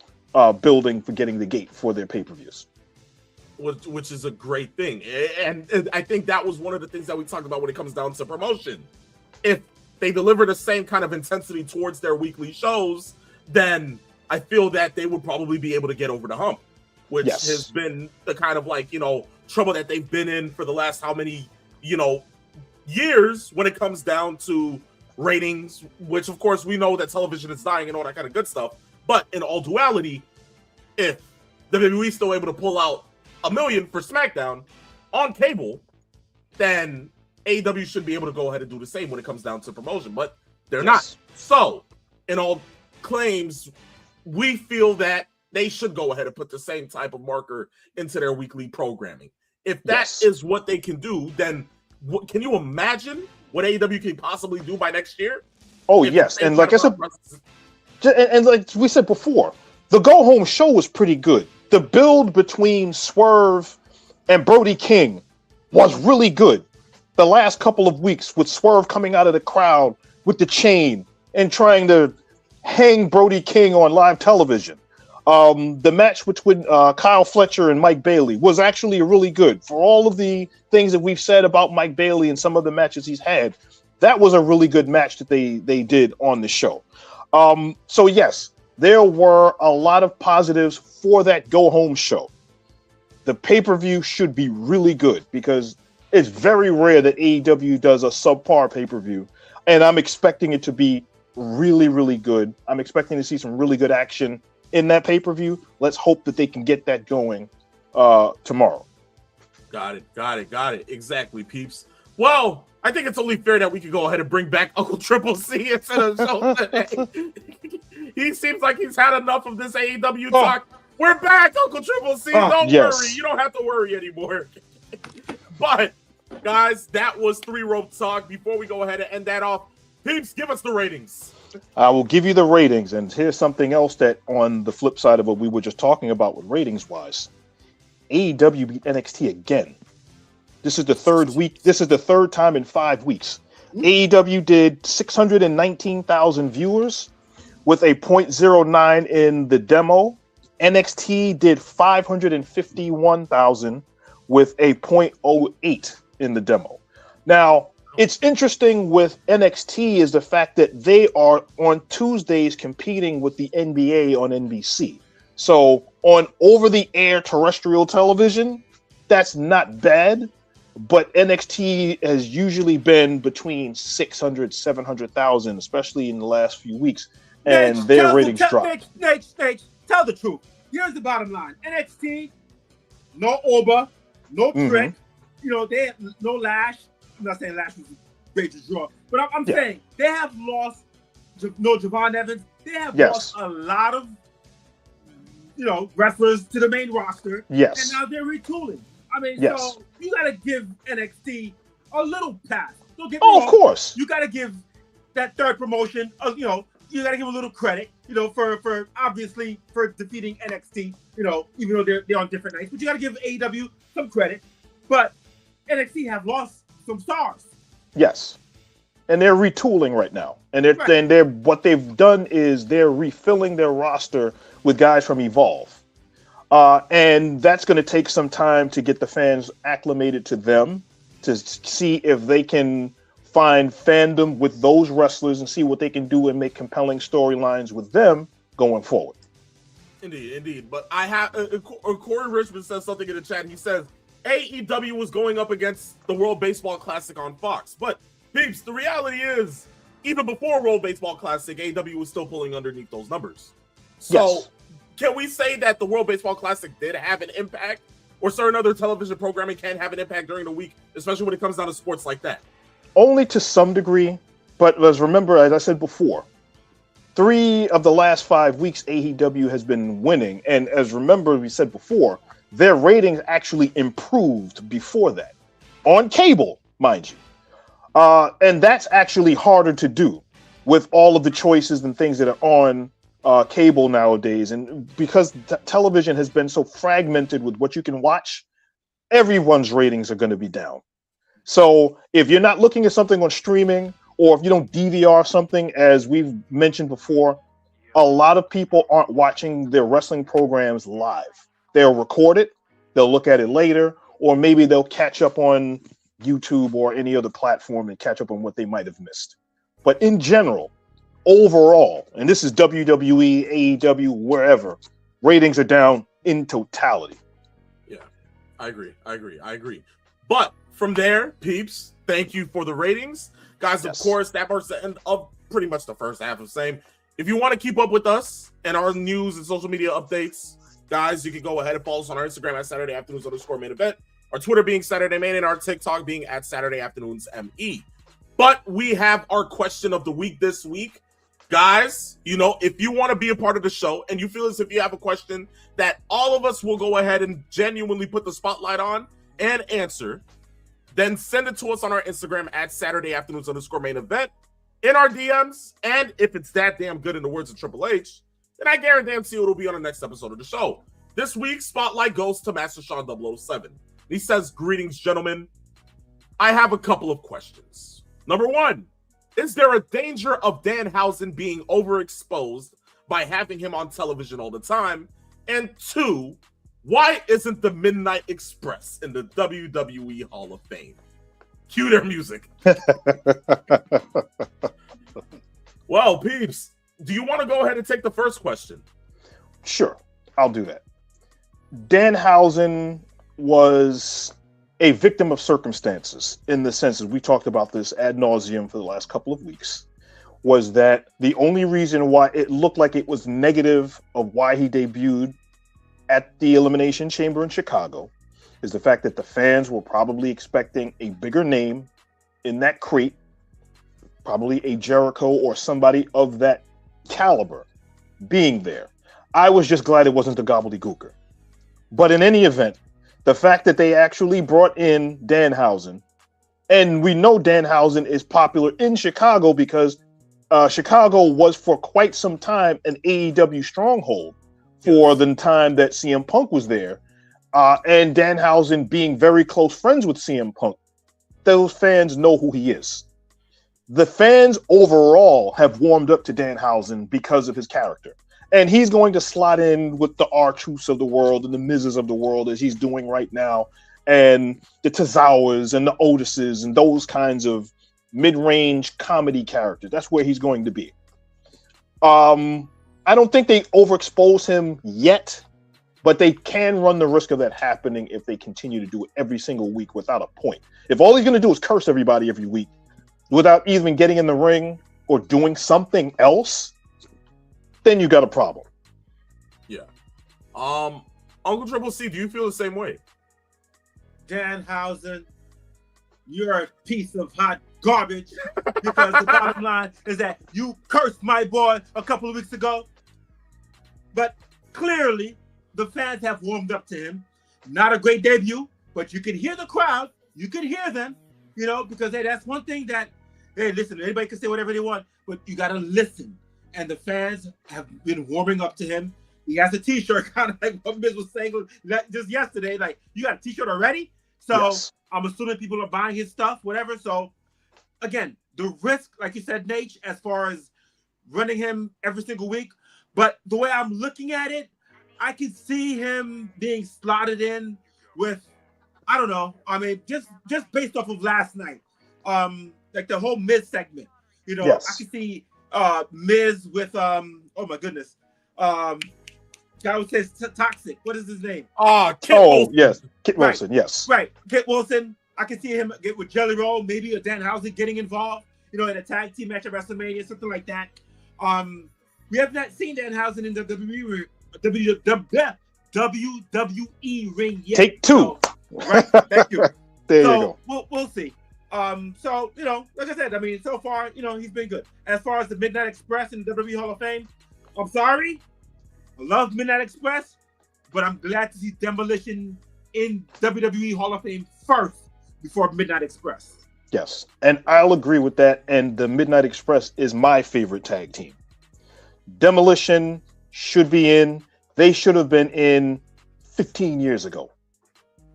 building for getting the gate for their pay-per-views. Which is a great thing. And I think that was one of the things that we talked about when it comes down to promotion. If they deliver the same kind of intensity towards their weekly shows, then I feel that they would probably be able to get over the hump, which has been the kind of trouble that they've been in for the last how many, years when it comes down to ratings, which of course we know that television is dying and all that kind of good stuff. But in all duality, if WWE is still able to pull out $1 million for SmackDown on cable, then AEW should be able to go ahead and do the same when it comes down to promotion, but they're not. So, in all claims, we feel that they should go ahead and put the same type of marker into their weekly programming. If that is what they can do, then can you imagine what AEW can possibly do by next year? Oh, yes. And like I said, and like we said before, the Go Home show was pretty good. The build between Swerve and Brody King was really good. The last couple of weeks with Swerve coming out of the crowd with the chain and trying to hang Brody King on live television. The match between Kyle Fletcher and Mike Bailey was actually really good. For all of the things that we've said about Mike Bailey and some of the matches he's had, that was a really good match that they did on the show. So yes, there were a lot of positives for that Go Home show. The pay-per-view should be really good because it's very rare that AEW does a subpar pay-per-view, and I'm expecting it to be really, really good. I'm expecting to see some really good action in that pay-per-view. Let's hope that they can get that going tomorrow. Got it. Exactly, peeps. Well, I think it's only fair that we could go ahead and bring back Uncle Triple C into the show today. He seems like he's had enough of this AEW talk. We're back, Uncle Triple C. Don't worry. You don't have to worry anymore. But, guys, that was Three Rope Talk. Before we go ahead and end that off, peeps, give us the ratings. I will give you the ratings, and here's something else that on the flip side of what we were just talking about with ratings-wise. AEW beat NXT again. This is the third week. This is the third time in 5 weeks. AEW did 619,000 viewers with a 0.09 in the demo. NXT did 551,000 with a 0.08 in the demo. Now, it's interesting with NXT is the fact that they are on Tuesdays competing with the NBA on NBC. So on over-the-air terrestrial television, that's not bad. But NXT has usually been between 600, 700,000, especially in the last few weeks. And their ratings dropped. Nate, tell the truth. Here's the bottom line. NXT, no Oba, no Trick. You know, they have no Lash. I'm not saying Lash was a great draw. But I'm saying they have lost no Javon Evans. They have lost a lot of, wrestlers to the main roster. Yes. And now they're retooling. I mean, so you got to give NXT a little pass. Don't get me wrong. Of course. You got to give that third promotion, you got to give a little credit, for obviously for defeating NXT, even though they're on different nights. But you got to give AEW some credit. But NXT have lost some stars. Yes. And they're retooling right now. And what they've done is they're refilling their roster with guys from Evolve. And that's going to take some time to get the fans acclimated to them, to see if they can find fandom with those wrestlers and see what they can do and make compelling storylines with them going forward. Indeed. But I have Corey Richmond says something in the chat. He says AEW was going up against the World Baseball Classic on Fox. But peeps, the reality is, even before World Baseball Classic, AEW was still pulling underneath those numbers. So can we say that the World Baseball Classic did have an impact, or certain other television programming can have an impact during the week, especially when it comes down to sports like that? Only to some degree, but let's remember, as I said before, 3 of the last 5 weeks AEW has been winning, and as remember we said before, their ratings actually improved before that, on cable, mind you. And that's actually harder to do with all of the choices and things that are on cable nowadays, and because television has been so fragmented with what you can watch, everyone's ratings are going to be down. So if you're not looking at something on streaming, or if you don't DVR something, as we've mentioned before, a lot of people aren't watching their wrestling programs live. They'll record it, they'll look at it later, or maybe they'll catch up on YouTube or any other platform and catch up on what they might have missed. But in general, overall, and this is WWE, AEW, wherever, ratings are down in totality. Yeah, I agree. But from there, peeps, thank you for the ratings. Guys, of course, that marks the end of pretty much the first half of same. If you want to keep up with us and our news and social media updates, guys, you can go ahead and follow us on our Instagram at Saturday Afternoons _main event, our Twitter being Saturday Main, and our TikTok being at Saturday Afternoons ME. But we have our question of the week this week. Guys, you know, if you want to be a part of the show and you feel as if you have a question that all of us will go ahead and genuinely put the spotlight on and answer, then send it to us on our Instagram at Saturday Afternoons _main event in our DMs. And if it's that damn good, in the words of Triple H, then I guarantee it'll be on the next episode of the show. This week's spotlight goes to Master Sean 007. He says, "Greetings, gentlemen. I have a couple of questions. Number one, is there a danger of Danhausen being overexposed by having him on television all the time? And two, why isn't the Midnight Express in the WWE Hall of Fame?" Cue their music. Well, peeps, do you want to go ahead and take the first question? Sure, I'll do that. Danhausen was a victim of circumstances in the sense that we talked about this ad nauseum for the last couple of weeks, was that the only reason why it looked like it was negative of why he debuted at the Elimination Chamber in Chicago is the fact that the fans were probably expecting a bigger name in that crate, probably a Jericho or somebody of that caliber being there. I was just glad it wasn't the gobbledygooker. But in any event, the fact that they actually brought in Danhausen, and we know Danhausen is popular in Chicago because Chicago was for quite some time an AEW stronghold for the time that CM Punk was there. And Danhausen being very close friends with CM Punk, those fans know who he is. The fans overall have warmed up to Danhausen because of his character. And he's going to slot in with the R-Truths of the world and the Mizes of the world as he's doing right now, and the Tozawas and the Otises and those kinds of mid-range comedy characters. That's where he's going to be. I don't think they overexpose him yet, but they can run the risk of that happening if they continue to do it every single week without a point. If all he's going to do is curse everybody every week without even getting in the ring or doing something else, then you got a problem. Yeah. Uncle Triple C, do you feel the same way? Danhausen, you're a piece of hot garbage, because the bottom line is that you cursed my boy a couple of weeks ago. But clearly, the fans have warmed up to him. Not a great debut, but you can hear the crowd. You can hear them, you know, because hey, that's one thing that, hey, listen, anybody can say whatever they want, but you got to listen. And the fans have been warming up to him. He has a T-shirt, kind of like what Miz was saying just yesterday. Like, you got a T-shirt already? So yes. I'm assuming people are buying his stuff, whatever. So, again, the risk, like you said, Nate, as far as running him every single week. But the way I'm looking at it, I can see him being slotted in with, I don't know. I mean, just based off of last night, like the whole Miz segment. You know, yes. I can see Miz with oh my goodness, guy who says toxic. What is his name? Kit Wilson. Yes, Kit Wilson. Yes, right, Kit Wilson. I can see him get with Jelly Roll, maybe a Danhausen getting involved. You know, in a tag team match at WrestleMania, something like that. We have not seen Danhausen in the WWE ring yet. Take two. So, right, thank you. There you go. We'll see. So, you know, like I said, I mean, so far, you know, he's been good. As far as the Midnight Express in the WWE Hall of Fame, I'm sorry. I love Midnight Express, but I'm glad to see Demolition in WWE Hall of Fame first before Midnight Express. Yes, and I'll agree with that. And the Midnight Express is my favorite tag team. Demolition should be in. They should have been in 15 years ago.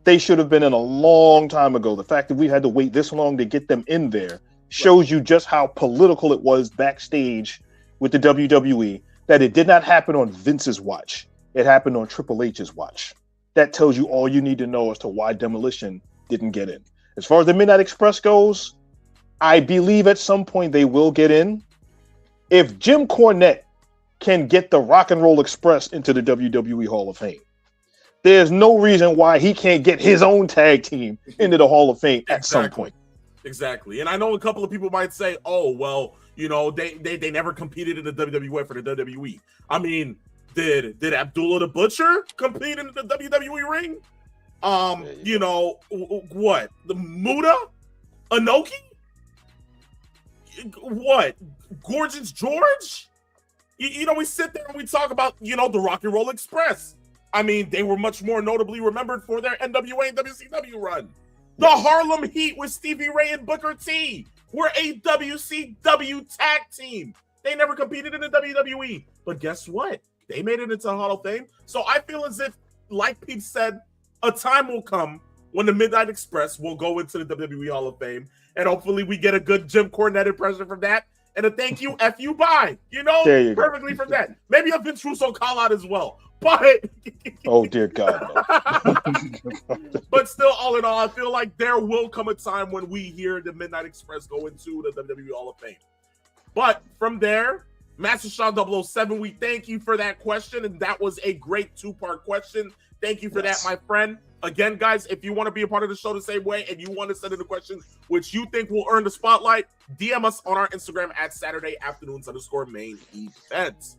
They should have been in a long time ago. The fact that we had to wait this long to get them in there shows you just how political it was backstage with the WWE, that it did not happen on Vince's watch. It happened on Triple H's watch. That tells you all you need to know as to why Demolition didn't get in. As far as the Midnight Express goes, I believe at some point they will get in. If Jim Cornette can get the Rock and Roll Express into the WWE Hall of Fame, there's no reason why he can't get his own tag team into the Hall of Fame at some point. Exactly. And I know a couple of people might say, oh, well, you know, they never competed in the WWE for the WWE. I mean, did Abdullah the Butcher compete in the WWE ring? You know, what? The Muda? Inoki? What? Gorgeous George? You know, we sit there and we talk about, you know, the Rock and Roll Express. I mean, they were much more notably remembered for their NWA and WCW run. The Harlem Heat with Stevie Ray and Booker T were a WCW tag team. They never competed in the WWE. But guess what? They made it into the Hall of Fame. So I feel as if, like Pete said, a time will come when the Midnight Express will go into the WWE Hall of Fame. And hopefully we get a good Jim Cornette impression from that. And a thank you, F you, bye. You know, perfectly from that. Maybe a Vince Russo call out as well. But oh dear God. But still, all in all, I feel like there will come a time when we hear the Midnight Express go into the WWE Hall of Fame. But from there, Master Sean 007, we thank you for that question. And that was a great 2-part question. Thank you for that, my friend. Again, guys, if you want to be a part of the show the same way and you want to send in a question which you think will earn the spotlight, DM us on our Instagram at Saturday Afternoons_main event.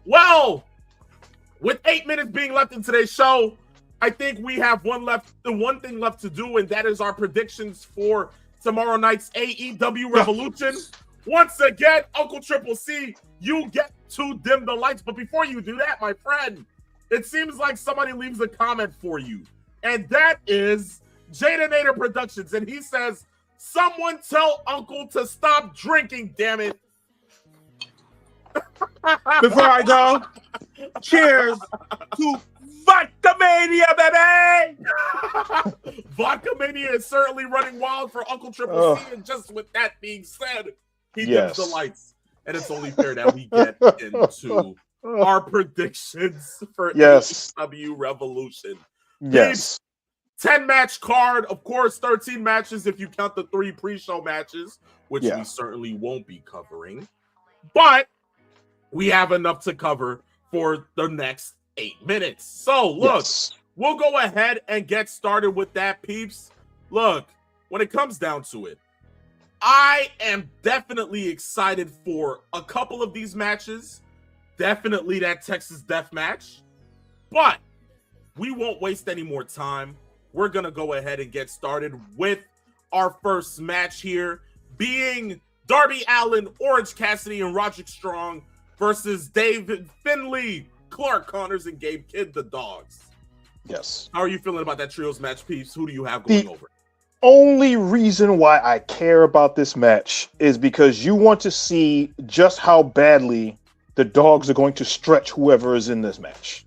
Well, with 8 minutes being left in today's show, I think we have the one thing left to do, and that is our predictions for tomorrow night's AEW Revolution. Once again, Uncle Triple C, you get to dim the lights. But before you do that, my friend, it seems like somebody leaves a comment for you. And that is Jadanator Productions. And he says, someone tell Uncle to stop drinking, damn it. Before I go, cheers to Vodka Mania, baby! Vodka Mania is certainly running wild for Uncle Triple C. And just with that being said, he dims the lights. And it's only fair that we get into our predictions for AEW Revolution. Yes. 10-match card, of course, 13 matches if you count the 3 pre-show matches, which we certainly won't be covering. But we have enough to cover for the next 8 minutes. So, look, we'll go ahead and get started with that, peeps. Look, when it comes down to it, I am definitely excited for a couple of these matches. Definitely that Texas Death Match. But we won't waste any more time. We're going to go ahead and get started with our first match here, being Darby Allin, Orange Cassidy, and Roderick Strong versus David Finlay, Clark Connors, and Gabe Kidd, the Dogs. Yes. How are you feeling about that trios match, peeps? Who do you have going over? Only reason why I care about this match is because you want to see just how badly the Dogs are going to stretch whoever is in this match.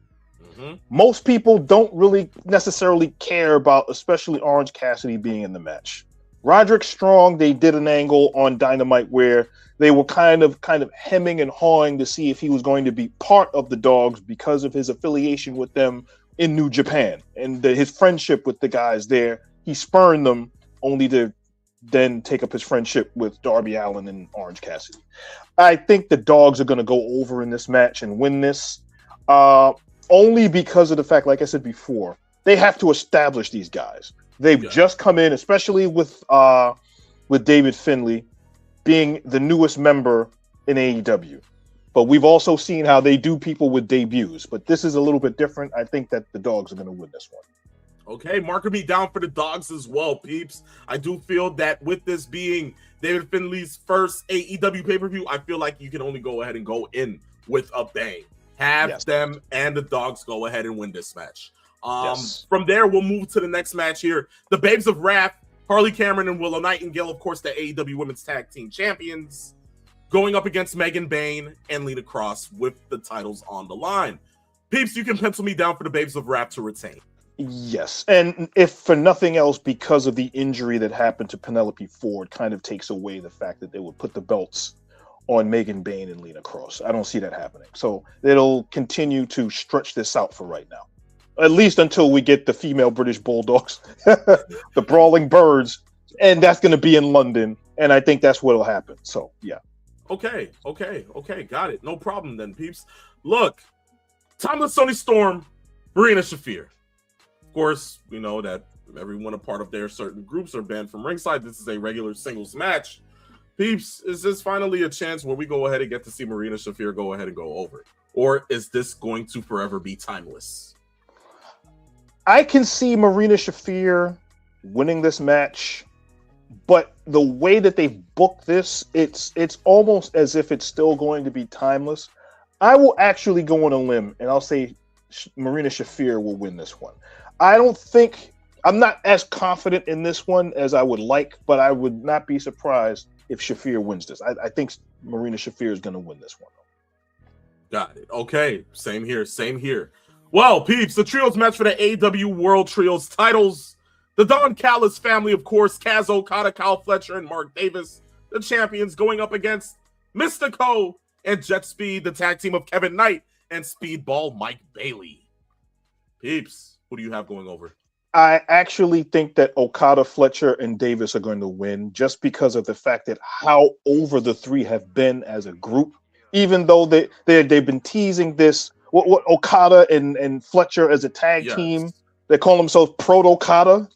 Most people don't really necessarily care about, especially Orange Cassidy being in the match. Roderick Strong, they did an angle on Dynamite where they were kind of hemming and hawing to see if he was going to be part of the Dogs because of his affiliation with them in New Japan and his friendship with the guys there. He spurned them only to then take up his friendship with Darby Allin and Orange Cassidy. I think the Dogs are going to go over in this match and win this. Only because of the fact, like I said before, they have to establish these guys. They've just come in, especially with David Finlay being the newest member in AEW. But we've also seen how they do people with debuts. But this is a little bit different. I think that the Dogs are going to win this one. Okay, marking me down for the Dogs as well, peeps. I do feel that with this being David Finlay's first AEW pay-per-view, I feel like you can only go ahead and go in with a bang. Have them and the Dogs go ahead and win this match. From there, we'll move to the next match here. The Babes of Wrath, Harley Cameron and Willow Nightingale, of course, the AEW Women's Tag Team Champions, going up against Megan Bayne and Lena Cross with the titles on the line. Peeps, you can pencil me down for the Babes of Wrath to retain. Yes, and if for nothing else, because of the injury that happened to Penelope Ford, kind of takes away the fact that they would put the belts on Megan Bayne and Lena Cross. I don't see that happening. So it'll continue to stretch this out for right now. At least until we get the female British Bulldogs, the Brawling Birds, and that's going to be in London, and I think that's what'll happen. So, yeah. Okay. Got it. No problem then, peeps. Look, Tomlin, Toni Storm, Marina Shafir. Of course, we know that Everyone a part of their certain groups are banned from ringside. This is a regular singles match. Peeps, is this finally a chance where we go ahead and get to see Marina Shafir go ahead and go over? Or is this going to forever be timeless? I can see Marina Shafir winning this match, but the way that they've booked this, it's almost as if it's still going to be timeless. I will actually go on a limb, and I'll say Marina Shafir will win this one. I'm not as confident in this one as I would like, but I would not be surprised if Shafir wins this. I think Marina Shafir is going to win this one. Got it. Okay. Same here. Well, peeps, the trios match for the AEW World Trios titles. The Don Callis family, of course, Kaz Okada, Kyle Fletcher, and Mark Davis, the champions, going up against Mystico and Jet Speed, the tag team of Kevin Knight and Speedball Mike Bailey. Peeps, who do you have going over? I actually think that Okada, Fletcher, and Davis are going to win just because of the fact that how over the three have been as a group. Even though they've been teasing this, what Okada and Fletcher as a tag team, they call themselves Proto-Okada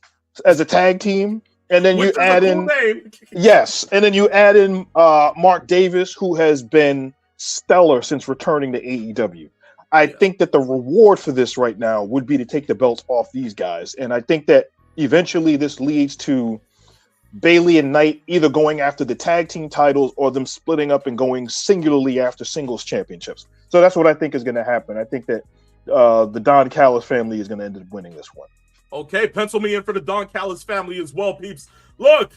as a tag team. And then you add in and then you add in Mark Davis, who has been stellar since returning to AEW. I think that the reward for this right now would be to take the belts off these guys. And I think that eventually this leads to Bailey and Knight either going after the tag team titles or them splitting up and going singularly after singles championships. So that's what I think is going to happen. I think that the Don Callis family is going to end up winning this one. Okay, pencil me in for the Don Callis family as well, peeps. Look,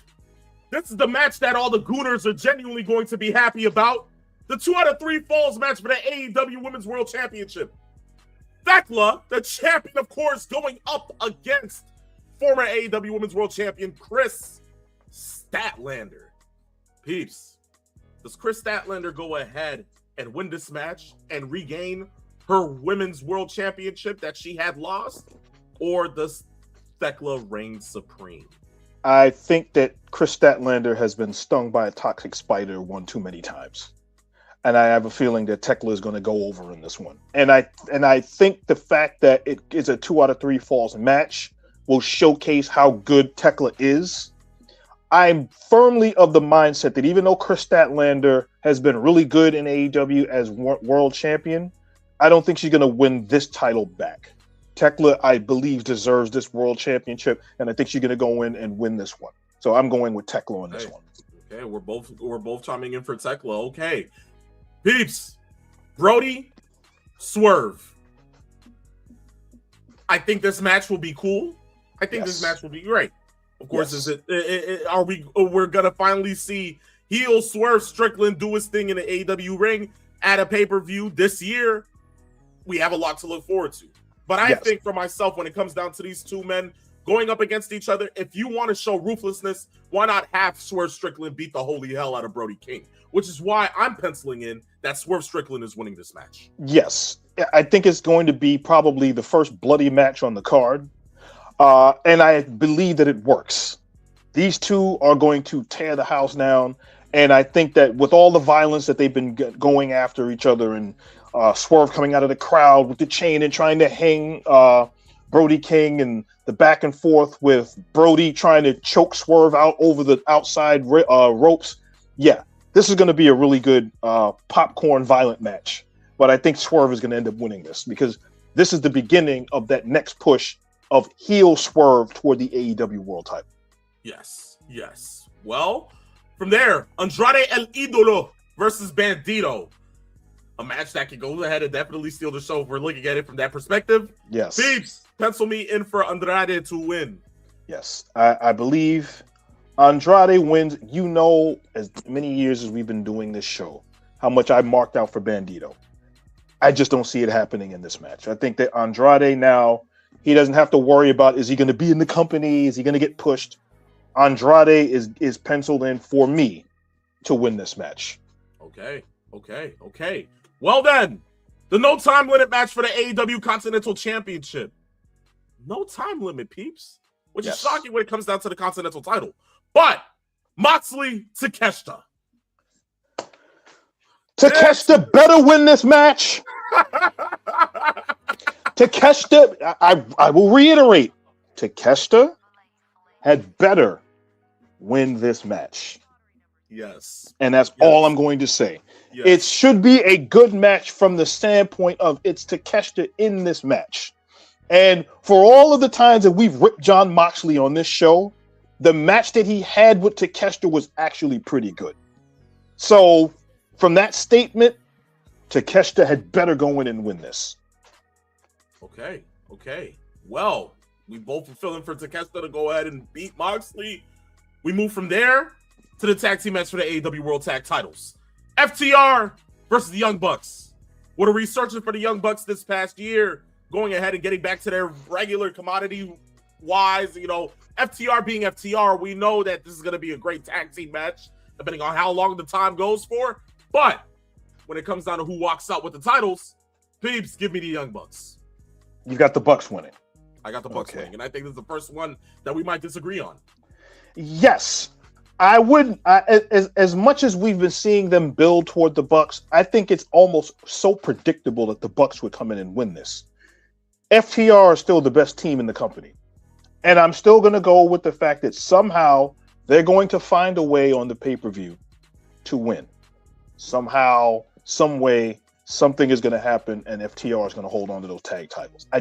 this is the match that all the Gooners are genuinely going to be happy about. The 2 out of 3 falls match for the AEW Women's World Championship. Thekla, the champion, of course, going up against former AEW Women's World Champion Chris Statlander. Peeps, does Chris Statlander go ahead and win this match and regain her Women's World Championship that she had lost? Or does Thekla reign supreme? I think that Chris Statlander has been stung by a toxic spider one too many times. And I have a feeling that Thekla is going to go over in this one. And I think the fact that it is a 2 out of 3 falls match will showcase how good Thekla is. I'm firmly of the mindset that even though Chris Statlander has been really good in AEW as world champion, I don't think she's going to win this title back. Thekla, I believe, deserves this world championship, and I think she's going to go in and win this one. So I'm going with Thekla on this one. Okay, we're both chiming in for Thekla. Okay. Peeps, Brody, Swerve. I think this match will be cool. I think this match will be great. Of course, we're gonna finally see heel Swerve Strickland do his thing in the AEW ring at a pay-per-view this year. We have a lot to look forward to. But I think for myself, when it comes down to these two men going up against each other, if you want to show ruthlessness, why not have Swerve Strickland beat the holy hell out of Brody King? Which is why I'm penciling in that Swerve Strickland is winning this match. Yes, I think it's going to be probably the first bloody match on the card. And I believe that it works. These two are going to tear the house down. And I think that with all the violence that they've been going after each other and Swerve coming out of the crowd with the chain and trying to hang Brody King and the back and forth with Brody trying to choke Swerve out over the outside ropes. Yeah, this is going to be a really good popcorn violent match. But I think Swerve is going to end up winning this because this is the beginning of that next push of heel Swerve toward the AEW World title. Yes. Well, from there, Andrade El Idolo versus Bandito. A match that can go ahead and definitely steal the show if we're looking at it from that perspective. Yes. Peeps, pencil me in for Andrade to win. Yes, I believe Andrade wins. You know, as many years as we've been doing this show, how much I marked out for Bandito. I just don't see it happening in this match. I think that Andrade now, he doesn't have to worry about, is he going to be in the company? Is he going to get pushed? Andrade is penciled in for me to win this match. Okay. Well then, the no time limit match for the AEW Continental Championship. No time limit, peeps. Which is shocking when it comes down to the Continental title. But Moxley Takeshita. Takeshita better win this match. Takeshita, I will reiterate, Takeshita had better win this match. Yes. And that's all I'm going to say. Yes. It should be a good match from the standpoint of it's Takeshita in this match. And for all of the times that we've ripped Jon Moxley on this show, the match that he had with Takeshita was actually pretty good. So from that statement, Takeshita had better go in and win this. Okay. Well, we both are feeling for Takeshita to go ahead and beat Moxley. We move from there to the tag team match for the AEW World Tag Titles. FTR versus the Young Bucks. What are we searching for the Young Bucks this past year? Going ahead and getting back to their regular commodity-wise, FTR being FTR, we know that this is going to be a great tag team match, depending on how long the time goes for. But when it comes down to who walks out with the titles, peeps, give me the Young Bucks. You got the Bucks winning. I got the Bucks winning, and I think this is the first one that we might disagree on. Yes. I wouldn't, as much as we've been seeing them build toward the Bucks, I think it's almost so predictable that the Bucks would come in and win this. FTR are still the best team in the company. And I'm still going to go with the fact that somehow they're going to find a way on the pay-per-view to win. Somehow, some way, something is going to happen and FTR is going to hold on to those tag titles. I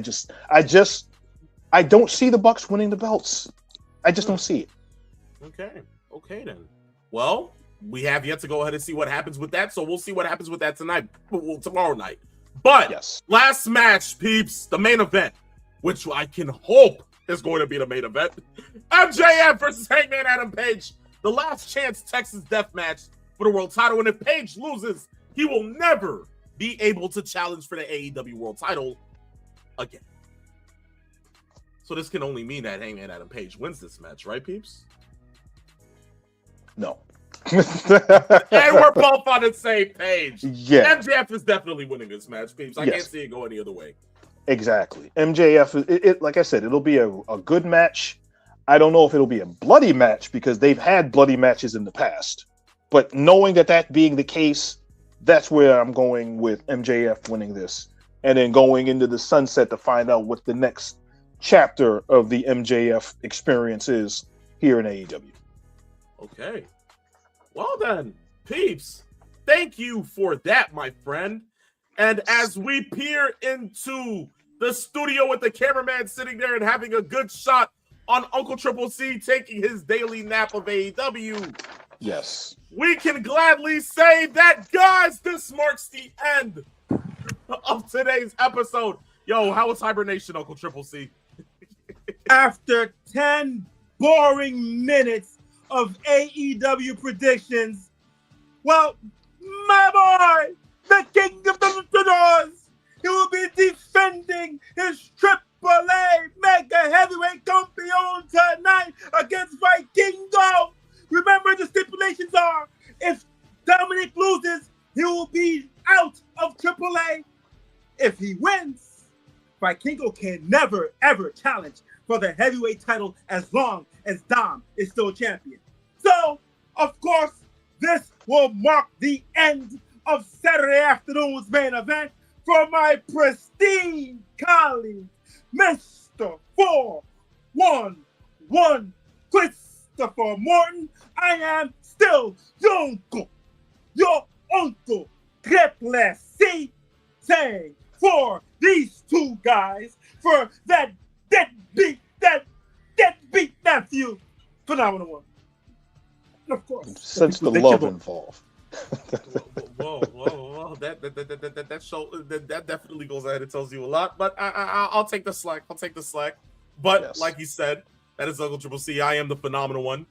don't see the Bucks winning the belts. I just don't see it. Okay then. Well, we have yet to go ahead and see what happens with that, so we'll see what happens with that tomorrow night. But yes, last match, peeps, the main event, which I can hope is going to be the main event. MJF versus Hangman Adam Page, the last chance Texas death match for the world title. And if Page loses, he will never be able to challenge for the AEW world title again. So this can only mean that Hangman Adam Page wins this match, right, peeps? No. And we're both on the same page. Yeah. MJF is definitely winning this match, peeps. I can't see it go any other way. Exactly. MJF, like I said, it'll be a good match. I don't know if it'll be a bloody match because they've had bloody matches in the past. But knowing that being the case, that's where I'm going with MJF winning this. And then going into the sunset to find out what the next chapter of the MJF experience is here in AEW. Okay. Well then, peeps, thank you for that, my friend. And as we peer into the studio with the cameraman sitting there and having a good shot on Uncle Triple C taking his daily nap of AEW, yes, we can gladly say that, guys, this marks the end of today's episode. Yo, how was hibernation, Uncle Triple C? After 10 boring minutes of AEW predictions, well, my boy, the king of the luchadors, he will be defending his AAA Mega Heavyweight Champion tonight against Vikingo. Remember, the stipulations are, if Dominic loses, he will be out of AAA. If he wins, Vikingo can never, ever challenge for the heavyweight title as long as Dom is still champion. So, of course, this will mark the end of Saturday afternoon's main event for my pristine colleague, Mr. 411 Christopher Morton. I am still your uncle, Triple C, saying for these two guys, for that deadbeat nephew, phenomenal one. And of course, since the love involved. Whoa! That definitely goes ahead and tells you a lot. But I'll take the slack. But yes, like you said, that is Uncle Triple C. I am the phenomenal one.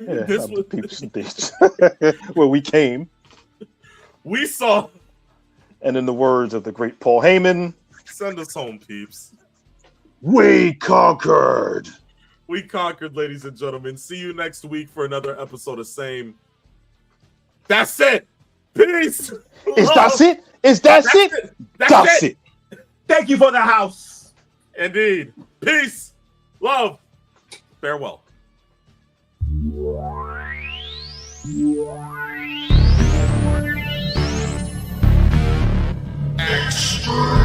Yeah, this was where we came. We saw. And in the words of the great Paul Heyman, send us home, peeps. We conquered. We conquered, ladies and gentlemen. See you next week for another episode of Same. That's it. Peace. That's it? That's it. Thank you for the house. Indeed. Peace. Love. Farewell. Extreme.